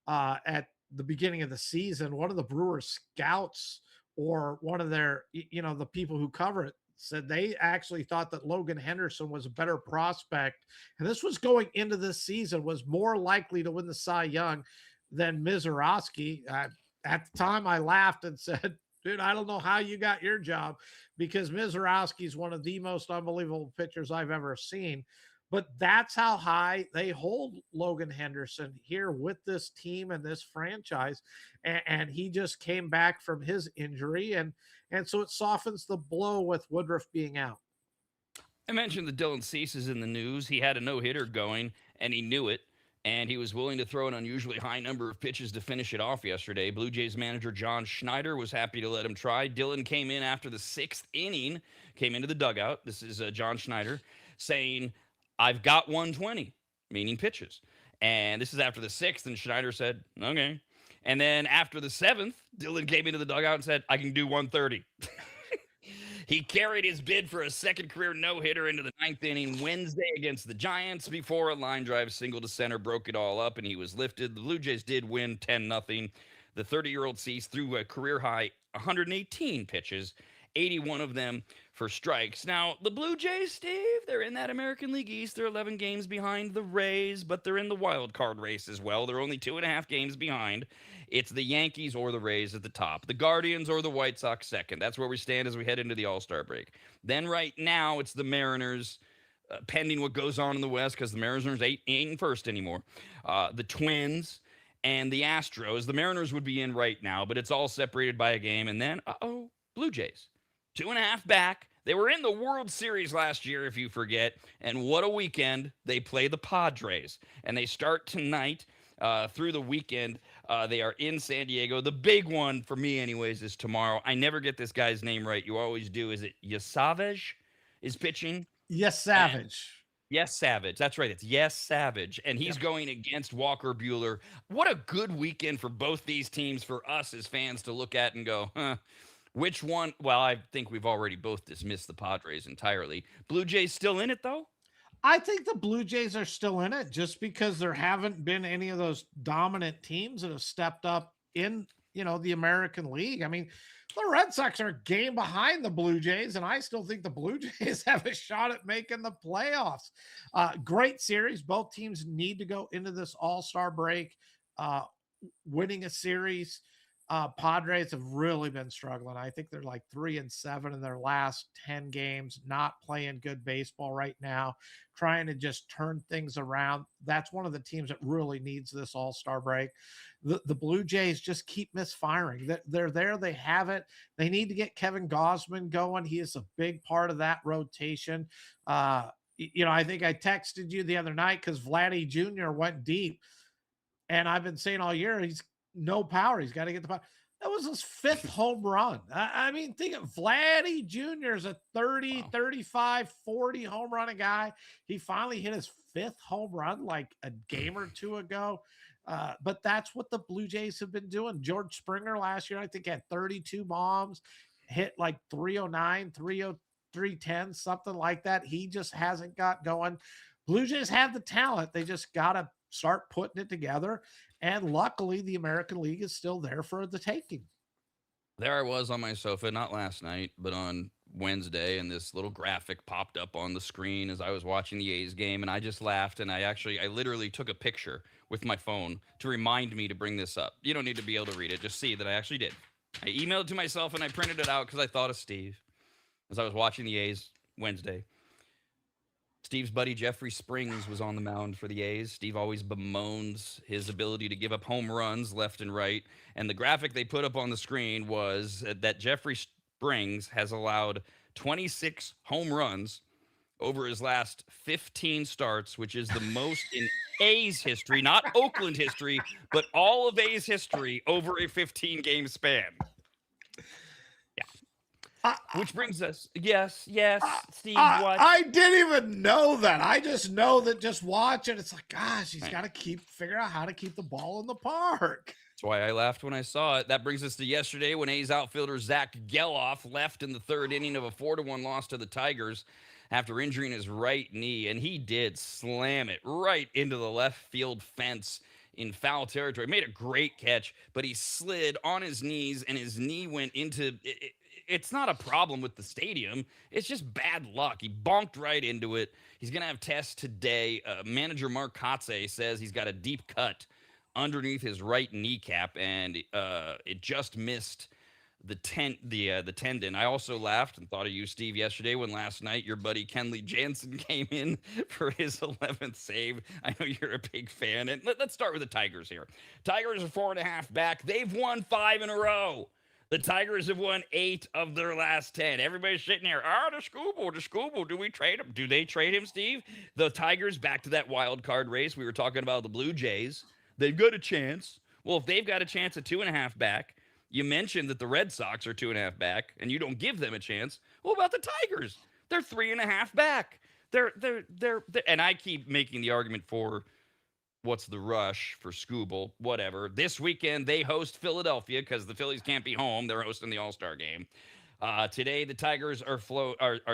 at the beginning of the season, one of the Brewers scouts or one of their, the people who cover it said they actually thought that Logan Henderson was a better prospect. And this was going into this season, was more likely to win the Cy Young than Mizorowski. At the time, I laughed and said, dude, I don't know how you got your job, because Mizorowski is one of the most unbelievable pitchers I've ever seen. But that's how high they hold Logan Henderson here with this team and this franchise. And he just came back from his injury. And so it softens the blow with Woodruff being out. I mentioned that Dylan Cease is in the news. He had a no-hitter going, and he knew it. And he was willing to throw an unusually high number of pitches to finish it off yesterday. Blue Jays manager John Schneider was happy to let him try. Dylan came in after the 6th inning, came into the dugout. This is John Schneider saying, I've got 120, meaning pitches. And this is after the 6th, and Schneider said, okay. And then after the 7th, Dylan came into the dugout and said, I can do 130. He carried his bid for a second career no-hitter into the 9th inning Wednesday against the Giants before a line drive single to center broke it all up, and he was lifted. The Blue Jays did win 10-0. The 30-year-old Cease threw a career-high 118 pitches, 81 of them for strikes. Now, the Blue Jays, Steve, they're in that American League East. They're 11 games behind the Rays, but they're in the wild card race as well. They're only 2.5 games behind. It's the Yankees or the Rays at the top. The Guardians or the White Sox second. That's where we stand as we head into the All-Star break. Then right now, it's the Mariners, pending what goes on in the West, because the Mariners ain't first anymore. The Twins, and the Astros. The Mariners would be in right now, but it's all separated by a game. And then, Blue Jays, 2.5 back. They were in the World Series last year, if you forget. And what a weekend. They play the Padres. And they start tonight through the weekend. They are in San Diego. The big one for me, anyways, is tomorrow. I never get this guy's name right. You always do. Is it Yasavage is pitching? Yes, Savage. Yes, Savage. That's right. It's Yes, Savage. And he's Yep. going against Walker Buehler. What a good weekend for both these teams, for us as fans to look at and go, which one? Well, I think we've already both dismissed the Padres entirely. Blue Jays still in it, though? I think the Blue Jays are still in it just because there haven't been any of those dominant teams that have stepped up in, the American League. I mean, the Red Sox are a game behind the Blue Jays, and I still think the Blue Jays have a shot at making the playoffs. Great series. Both teams need to go into this All-Star break winning a series. Padres have really been struggling. I think they're like 3-7 in their last 10 games, not playing good baseball right now, trying to just turn things around. That's one of the teams that really needs this All-Star break. The Blue Jays just keep misfiring. They're there. They have it. They need to get Kevin Gausman going. He is a big part of that rotation. I think I texted you the other night because Vladdy Jr. went deep. And I've been saying all year, he's no power. He's got to get the power. That was his 5th home run. I mean, think of Vladdy Jr. is a 30, 35, 40 home run guy. He finally hit his 5th home run like a game or two ago. But that's what the Blue Jays have been doing. George Springer last year, I think, had 32 bombs, hit like 309, 310, something like that. He just hasn't got going. Blue Jays have the talent. They just got to start putting it together. And luckily, the American League is still there for the taking. There I was on my sofa, not last night, but on Wednesday, and this little graphic popped up on the screen as I was watching the A's game, and I just laughed, and I literally took a picture with my phone to remind me to bring this up. You don't need to be able to read it, just see that I actually did. I emailed it to myself, and I printed it out because I thought of Steve as I was watching the A's Wednesday. Steve's buddy Jeffrey Springs was on the mound for the A's. Steve always bemoans his ability to give up home runs left and right. And the graphic they put up on the screen was that Jeffrey Springs has allowed 26 home runs over his last 15 starts, which is the most in A's history, not Oakland history, but all of A's history over a 15-game span. Which brings us, yes, Steve, what? I didn't even know that. I just know that just watching, it's like, gosh, he's got to figure out how to keep the ball in the park. That's why I laughed when I saw it. That brings us to yesterday when A's outfielder Zach Geloff left in the 3rd inning of a 4-1 loss to the Tigers after injuring his right knee, and he did slam it right into the left field fence in foul territory. Made a great catch, but he slid on his knees, and his knee went into it. It's not a problem with the stadium. It's just bad luck. He bonked right into it. He's going to have tests today. Manager Mark Kotze says he's got a deep cut underneath his right kneecap, and it just missed the tendon. I also laughed and thought of you, Steve, yesterday when last night your buddy Kenley Jansen came in for his 11th save. I know you're a big fan. And let's start with the Tigers here. Tigers are 4.5 back. They've won 5 in a row. The Tigers have won 8 of their last 10. Everybody's sitting there, the Scooble, do we trade him? Do they trade him, Steve? The Tigers, back to that wild card race. We were talking about the Blue Jays. They've got a chance. Well, if they've got a chance at 2.5 back, you mentioned that the Red Sox are 2.5 back, and you don't give them a chance. What about the Tigers? They're 3.5 back. They're and I keep making the argument for what's the rush for Scooble, whatever. This weekend, they host Philadelphia because the Phillies can't be home. They're hosting the All-Star game. Today, the Tigers are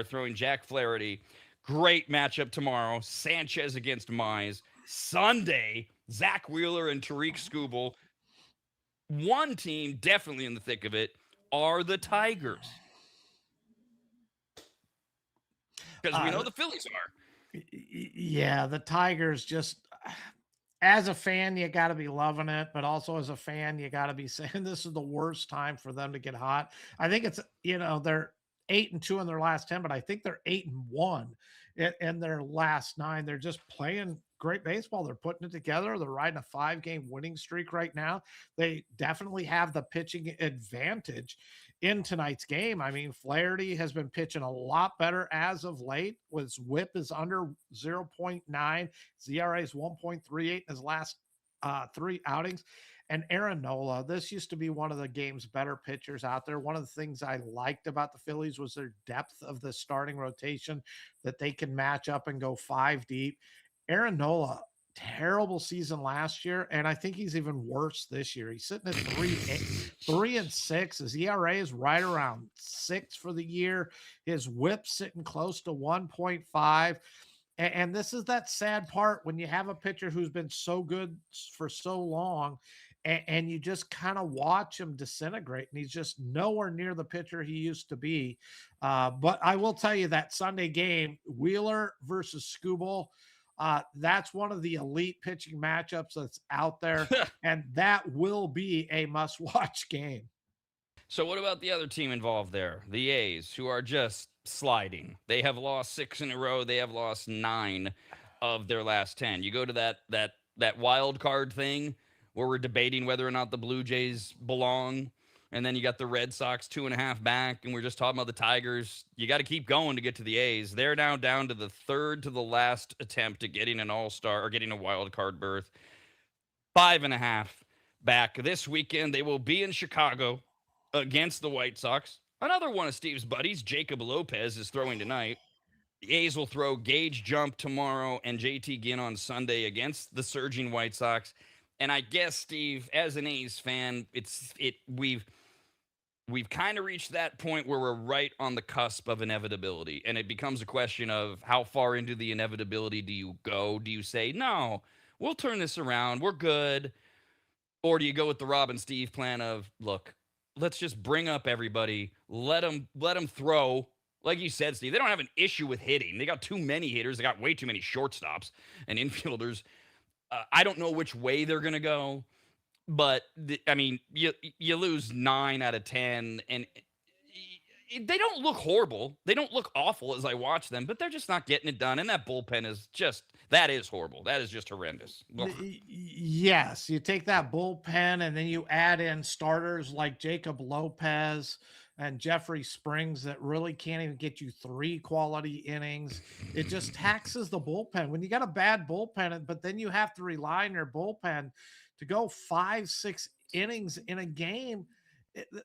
throwing Jack Flaherty. Great matchup tomorrow. Sanchez against Mize. Sunday, Zach Wheeler and Tariq Scooble. One team definitely in the thick of it are the Tigers. Because we know the Phillies are. Yeah, the Tigers just... As a fan, you got to be loving it, but also as a fan, you got to be saying this is the worst time for them to get hot. I think it's, they're 8-2 in their last 10, but I think they're 8-1 in their last 9. They're just playing great baseball. They're putting it together. They're riding a 5-game winning streak right now. They definitely have the pitching advantage in tonight's game. I mean, Flaherty has been pitching a lot better as of late. His whip is under 0.9. ZRA is 1.38 in his last 3 outings. And Aaron Nola, this used to be one of the game's better pitchers out there. One of the things I liked about the Phillies was their depth of the starting rotation, that they can match up and go 5 deep. Aaron Nola, terrible season last year, and I think he's even worse this year. He's sitting at 3-6. His ERA is right around 6 for the year. His whip sitting close to 1.5. And this is that sad part when you have a pitcher who's been so good for so long, and you just kind of watch him disintegrate, and he's just nowhere near the pitcher he used to be. But I will tell you that Sunday game, Wheeler versus Skubal, that's one of the elite pitching matchups that's out there, and that will be a must-watch game. So what about the other team involved there? The A's, who are just sliding. They have lost 6 in a row. They have lost 9 of their last 10. You go to that wild card thing where we're debating whether or not the Blue Jays belong, and then you got the Red Sox 2.5 back, and we're just talking about the Tigers. You got to keep going to get to the A's. They're now down to the third to the last attempt at getting an all-star or getting a wild card berth. 5.5 back. This weekend, they will be in Chicago against the White Sox. Another one of Steve's buddies, Jacob Lopez, is throwing tonight. The A's will throw Gage Jump tomorrow and JT Ginn on Sunday against the surging White Sox. And I guess, Steve, as an A's fan, we've kind of reached that point where we're right on the cusp of inevitability. And it becomes a question of how far into the inevitability do you go? Do you say, no, we'll turn this around, we're good? Or do you go with the Rob and Steve plan of, look, let's just bring up everybody, let them throw. Like you said, Steve, they don't have an issue with hitting. They got too many hitters. They got way too many shortstops and infielders. I don't know which way they're going to go, but you lose 9 out of 10, and they don't look horrible. They don't look awful as I watch them, but they're just not getting it done. And that bullpen is horrible. That is just horrendous. Yes, you take that bullpen and then you add in starters like Jacob Lopez and Jeffrey Springs that really can't even get you 3 quality innings. It just taxes the bullpen. When you got a bad bullpen, but then you have to rely on your bullpen to go 5-6 innings in a game,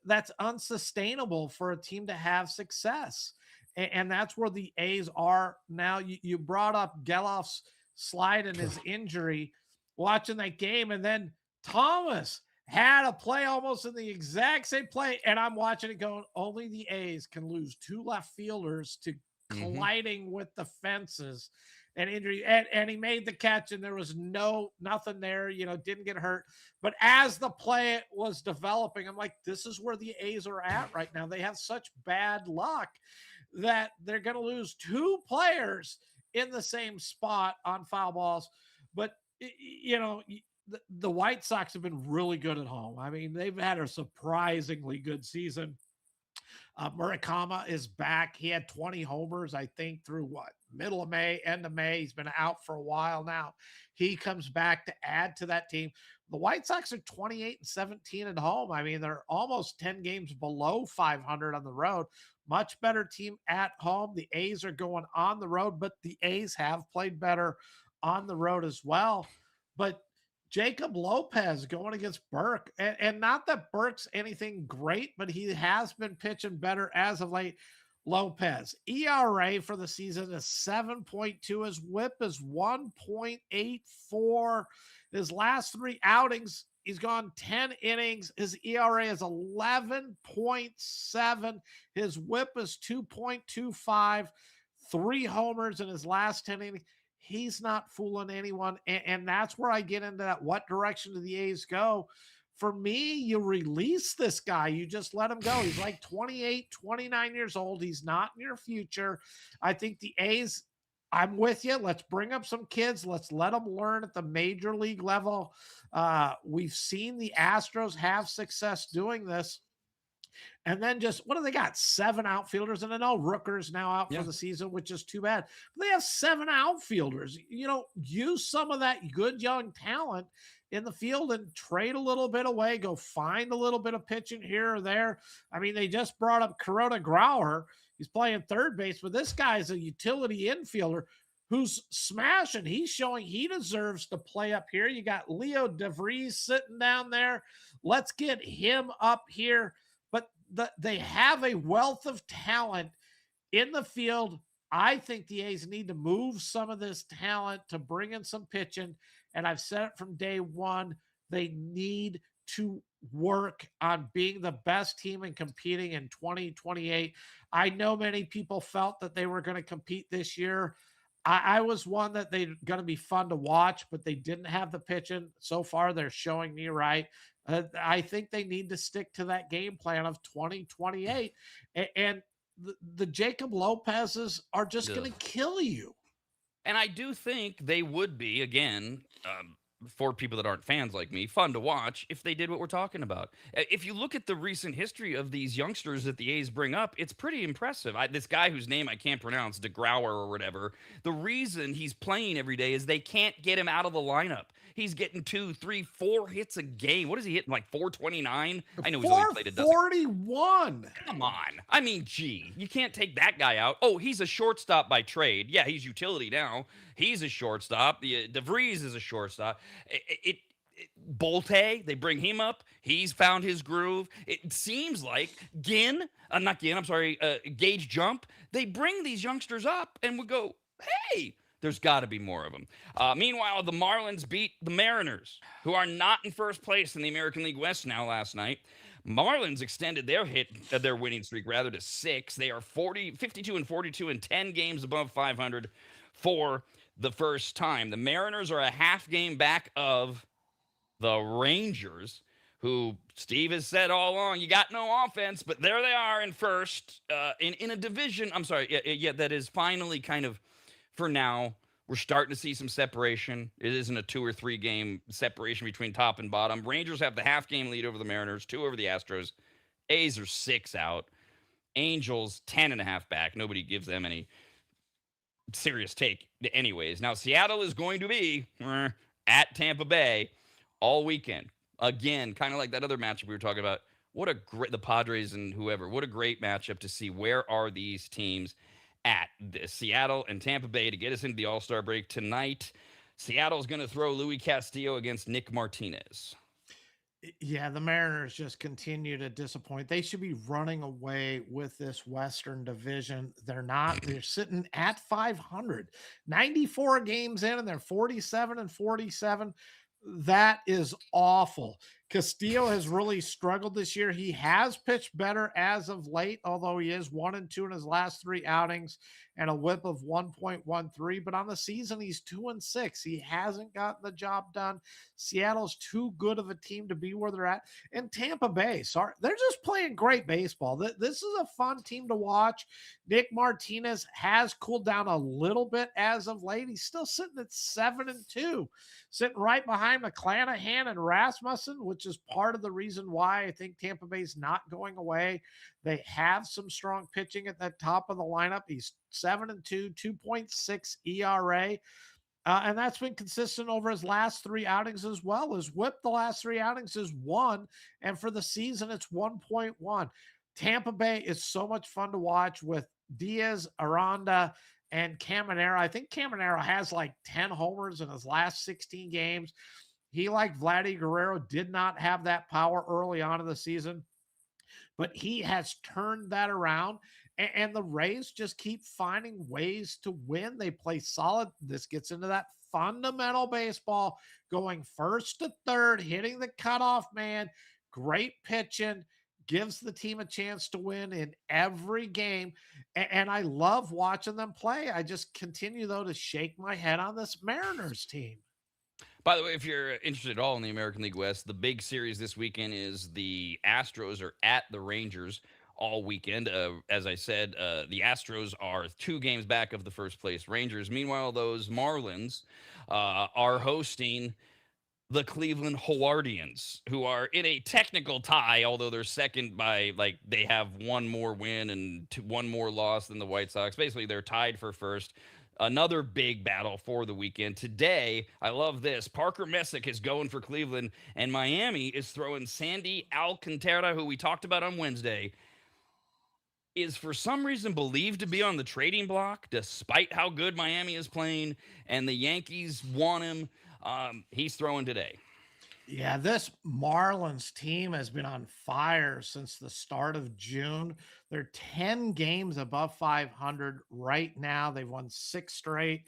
that's unsustainable for a team to have success. And that's where the A's are now. You brought up Gelof's slide and his injury watching that game, and then Thomas had a play almost in the exact same play, and I'm watching it going, only the A's can lose 2 left fielders to colliding with the fences and injury, and he made the catch, and there was nothing there, didn't get hurt. But as the play was developing, I'm like, this is where the A's are at right now. They have such bad luck that they're going to lose 2 players in the same spot on foul balls. But the White Sox have been really good at home. I mean, they've had a surprisingly good season. Murakami is back. He had 20 homers, I think, through middle of May, end of May. He's been out for a while now. He comes back to add to that team. The White Sox are 28-17 at home. I mean, they're almost 10 games below 500 on the road. Much better team at home. The A's are going on the road, but the A's have played better on the road as well. But Jacob Lopez going against Burke, and not that Burke's anything great, but he has been pitching better as of late. Lopez, ERA for the season is 7.2. His whip is 1.84. His last 3 outings, he's gone 10 innings. His ERA is 11.7. His whip is 2.25. 3 homers in his last 10 innings. He's not fooling anyone. And that's where I get into that. What direction do the A's go? For me, you release this guy. You just let him go. He's like 28, 29 years old. He's not in your future. I think the A's, I'm with you. Let's bring up some kids. Let's let them learn at the major league level. We've seen the Astros have success doing this. And then just what do they got? 7 outfielders. And I know Rooker's now out for Yeah. the season, which is too bad. But they have 7 outfielders. Use some of that good young talent in the field and trade a little bit away. Go find a little bit of pitching here or there. I mean, they just brought up Kuroda Grauer. He's playing third base, but this guy's a utility infielder who's smashing. He's showing he deserves to play up here. You got Leo DeVries sitting down there. Let's get him up here. But they have a wealth of talent in the field. I think the A's need to move some of this talent to bring in some pitching. And I've said it from day one. They need to work on being the best team and competing in 2028. I know many people felt that they were going to compete this year. I was one that they're going to be fun to watch, but they didn't have the pitching. So far, they're showing me right. I think they need to stick to that game plan of 2028. And the Jacob Lopez's are just going to kill you. And I do think they would be, again, for people that aren't fans like me, fun to watch if they did what we're talking about. If you look at the recent history of these youngsters that the A's bring up, it's pretty impressive. This guy whose name I can't pronounce, DeGrauer or whatever, the reason he's playing every day is they can't get him out of the lineup. He's getting 2, 3, 4 hits a game. What is he hitting? Like 429? I know he's only played a dozen. 441. Come on. I mean, gee, you can't take that guy out. Oh, he's a shortstop by trade. Yeah, he's utility now. He's a shortstop. DeVries is a shortstop. Bolte, they bring him up. He's found his groove. It seems like Gage Jump. They bring these youngsters up and we go, hey, there's got to be more of them. Meanwhile, the Marlins beat the Mariners, who are not in first place in the American League West now last night. Marlins extended their winning streak to 6. They are 52-42 in 10 games above 500 for the first time. The Mariners are a half game back of the Rangers, who Steve has said all along, you got no offense, but there they are in first in a division. I'm sorry. Yeah, that is finally kind of, for now, we're starting to see some separation. It isn't a 2 or 3 game separation between top and bottom. Rangers have the half game lead over the Mariners, 2 over the Astros. A's are 6 out. Angels 10.5 back. Nobody gives them any serious take anyways. Now, Seattle is going to be at Tampa Bay all weekend. Again, kind of like that other matchup we were talking about. The Padres and whoever. What a great matchup to see where are these teams at. Seattle and Tampa Bay to get us into the All-Star break tonight. Seattle's going to throw Luis Castillo against Nick Martinez. Yeah, the Mariners just continue to disappoint. They should be running away with this Western Division. They're not. They're sitting at 500, 94 games in, and they're 47-47. That is awful. Castillo has really struggled this year. He has pitched better as of late, although he is 1-2 in his last 3 outings and a whip of 1.13. But on the season, he's 2-6. He hasn't gotten the job done. Seattle's too good of a team to be where they're at. And Tampa Bay, sorry, they're just playing great baseball. This is a fun team to watch. Nick Martinez has cooled down a little bit as of late. He's still sitting at 7-2, sitting right behind McClanahan and Rasmussen, which is part of the reason why I think Tampa Bay's not going away. They have some strong pitching at the top of the lineup. He's 7-2, 2.6 ERA. And that's been consistent over his last 3 outings as well. His whip the last 3 outings is 1, and for the season, it's 1.1. Tampa Bay is so much fun to watch with Diaz, Aranda, and Caminero. I think Caminero has like 10 homers in his last 16 games. He, like Vladdy Guerrero, did not have that power early on in the season, but he has turned that around. And the Rays just keep finding ways to win. They play solid. This gets into that fundamental baseball, going first to third, hitting the cutoff man, great pitching, gives the team a chance to win in every game. And I love watching them play. I just continue, though, to shake my head on this Mariners team. By the way, if you're interested at all in the American League West, the big series this weekend is the Astros are at the Rangers all weekend. As I said, the Astros are 2 games back of the first place Rangers. Meanwhile, those Marlins are hosting the Cleveland Howardians, who are in a technical tie, although they're second by, like, they have one more win and one more loss than the White Sox. Basically, they're tied for first. Another big battle for the weekend. Today, I love this. Parker Messick is going for Cleveland, and Miami is throwing Sandy Alcantara, who we talked about on Wednesday, is for some reason believed to be on the trading block, despite how good Miami is playing, and the Yankees want him. He's throwing today. Yeah, this Marlins team has been on fire since the start of June. They're 10 games above 500 right now. They've won 6 straight,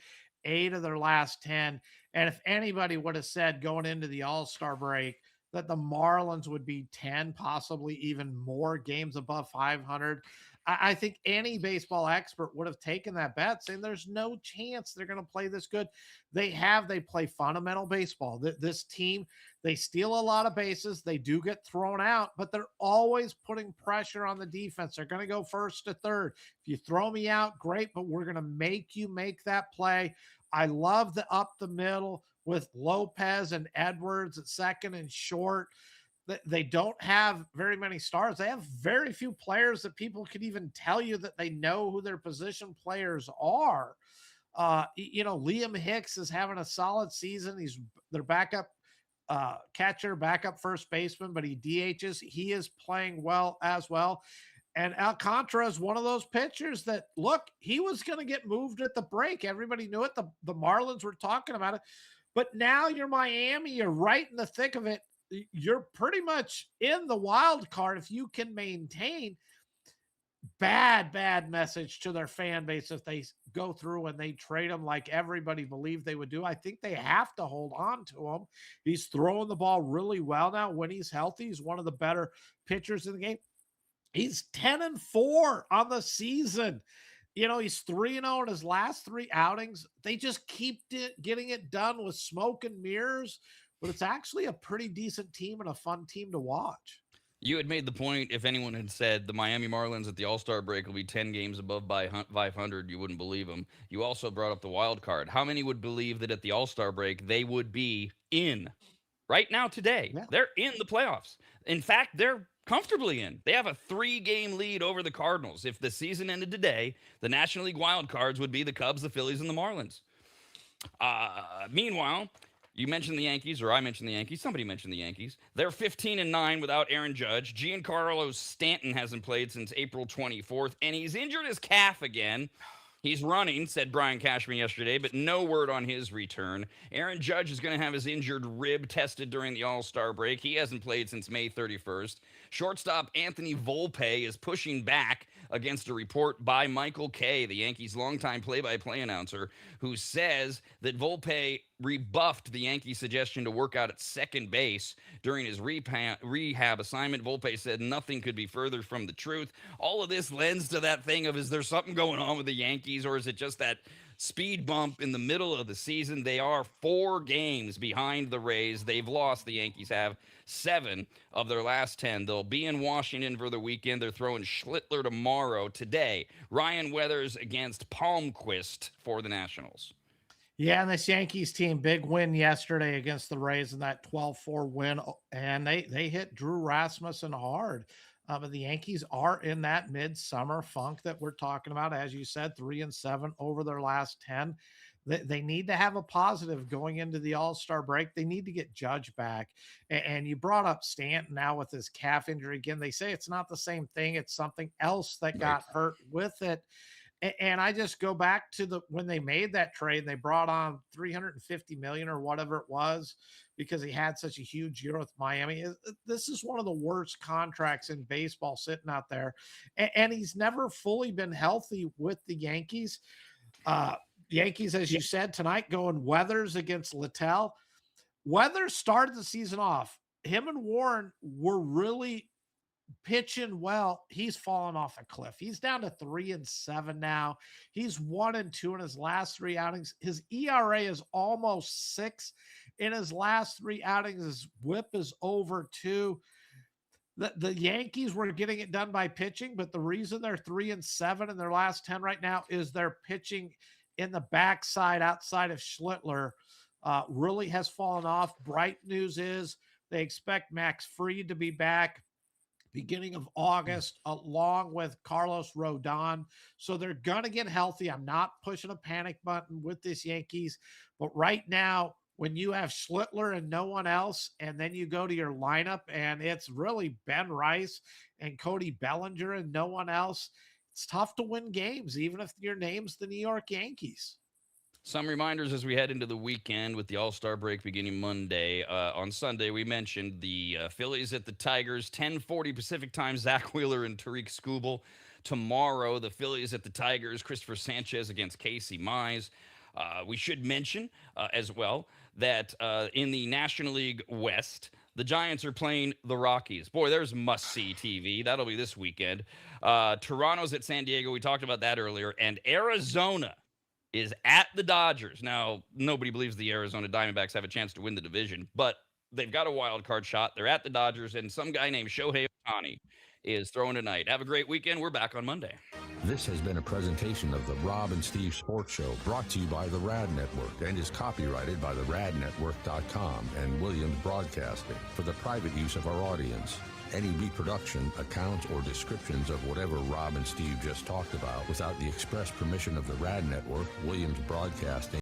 8 of their last 10. And if anybody would have said going into the All-Star break that the Marlins would be 10, possibly even more games above 500, I think any baseball expert would have taken that bet, saying there's no chance they're going to play this good. They play fundamental baseball. This team, they steal a lot of bases. They do get thrown out, but they're always putting pressure on the defense. They're going to go first to third. If you throw me out, great, but we're going to make you make that play. I love the up the middle with Lopez and Edwards at second and short. They don't have very many stars. They have very few players that people can even tell you that they know who their position players are. Liam Hicks is having a solid season. He's their backup catcher, backup first baseman, but he DHs. He is playing well as well. And Alcantara is one of those pitchers that, look, he was going to get moved at the break. Everybody knew it. The Marlins were talking about it. But now you're Miami. You're right in the thick of it. You're pretty much in the wild card if you can maintain. Bad message to their fan base if they go through and they trade him like everybody believed they would do. I think they have to hold on to him. He's throwing the ball really well now. When he's healthy, he's one of the better pitchers in the game. He's 10-4 on the season. He's 3-0 in his last 3 outings. They just keep getting it done with smoke and mirrors, but it's actually a pretty decent team and a fun team to watch. You had made the point, if anyone had said the Miami Marlins at the All-Star break will be 10 games above by 500, you wouldn't believe them. You also brought up the wild card. How many would believe that at the All-Star break they would be in? Right now, today, Yeah. They're in the playoffs. In fact, they're comfortably in. They have a 3-game lead over the Cardinals. If the season ended today, the National League wild cards would be the Cubs, the Phillies, and the Marlins. Meanwhile, you mentioned the Yankees, or I mentioned the Yankees. Somebody mentioned the Yankees. They're 15-9 without Aaron Judge. Giancarlo Stanton hasn't played since April 24th, and he's injured his calf again. He's running, said Brian Cashman yesterday, but no word on his return. Aaron Judge is going to have his injured rib tested during the All-Star break. He hasn't played since May 31st. Shortstop Anthony Volpe is pushing back against a report by Michael Kay, the Yankees' longtime play-by-play announcer, who says that Volpe rebuffed the Yankees' suggestion to work out at second base during his rehab assignment. Volpe said nothing could be further from the truth. All of this lends to that thing of, is there something going on with the Yankees, or is it just that speed bump in the middle of the season? They are 4 games behind the Rays. They've lost, the Yankees have, 7 of their last 10. They'll be in Washington for the weekend. They're throwing Schlittler tomorrow. Today, Ryan Weathers against Palmquist for the Nationals. Yeah, and this Yankees team, big win yesterday against the Rays in that 12-4 win, and they hit Drew Rasmussen hard. But the Yankees are in that midsummer funk that we're talking about. As you said, 3-7 over their last 10. They need to have a positive going into the All-Star break. They need to get Judge back. And you brought up Stanton now with his calf injury again. They say it's not the same thing. It's something else that got hurt with it. And I just go back to when they made that trade, they brought on $350 million or whatever it was because he had such a huge year with Miami. This is one of the worst contracts in baseball sitting out there. And he's never fully been healthy with the Yankees. Yankees, as you said tonight, going Weathers against Littell. Weathers started the season off. Him and Warren were really pitching well. He's fallen off a cliff. He's down to 3-7 now. He's 1-2 in his last 3 outings. His ERA is almost 6 in his last 3 outings. His whip is over 2. The Yankees were getting it done by pitching, but the reason they're 3-7 in their last 10 right now is they're pitching in the backside outside of Schlittler. really has fallen off. Bright news is they expect Max Fried to be back beginning of August, along with Carlos Rodon. So they're going to get healthy. I'm not pushing a panic button with this Yankees. But right now, when you have Schlittler and no one else, and then you go to your lineup and it's really Ben Rice and Cody Bellinger and no one else, it's tough to win games, even if your name's the New York Yankees. Some reminders as we head into the weekend with the All-Star break beginning Monday. On Sunday, we mentioned the Phillies at the Tigers, 10:40 Pacific time, Zach Wheeler and Tariq Skubal. Tomorrow, the Phillies at the Tigers, Christopher Sanchez against Casey Mize. We should mention as well that in the National League West, the Giants are playing the Rockies. Boy, there's must-see TV. That'll be this weekend. Toronto's at San Diego. We talked about that earlier. And Arizona is at the Dodgers. Now, nobody believes the Arizona Diamondbacks have a chance to win the division, but they've got a wild card shot. They're at the Dodgers, and some guy named Shohei Ohtani is throwing tonight. Have a great weekend. We're back on Monday. This has been a presentation of the Rob and Steve Sports Show, brought to you by the Rad Network and is copyrighted by the radnetwork.com and Williams Broadcasting for the private use of our audience. Any reproduction, accounts, or descriptions of whatever Rob and Steve just talked about without the express permission of the Rad Network, Williams Broadcasting,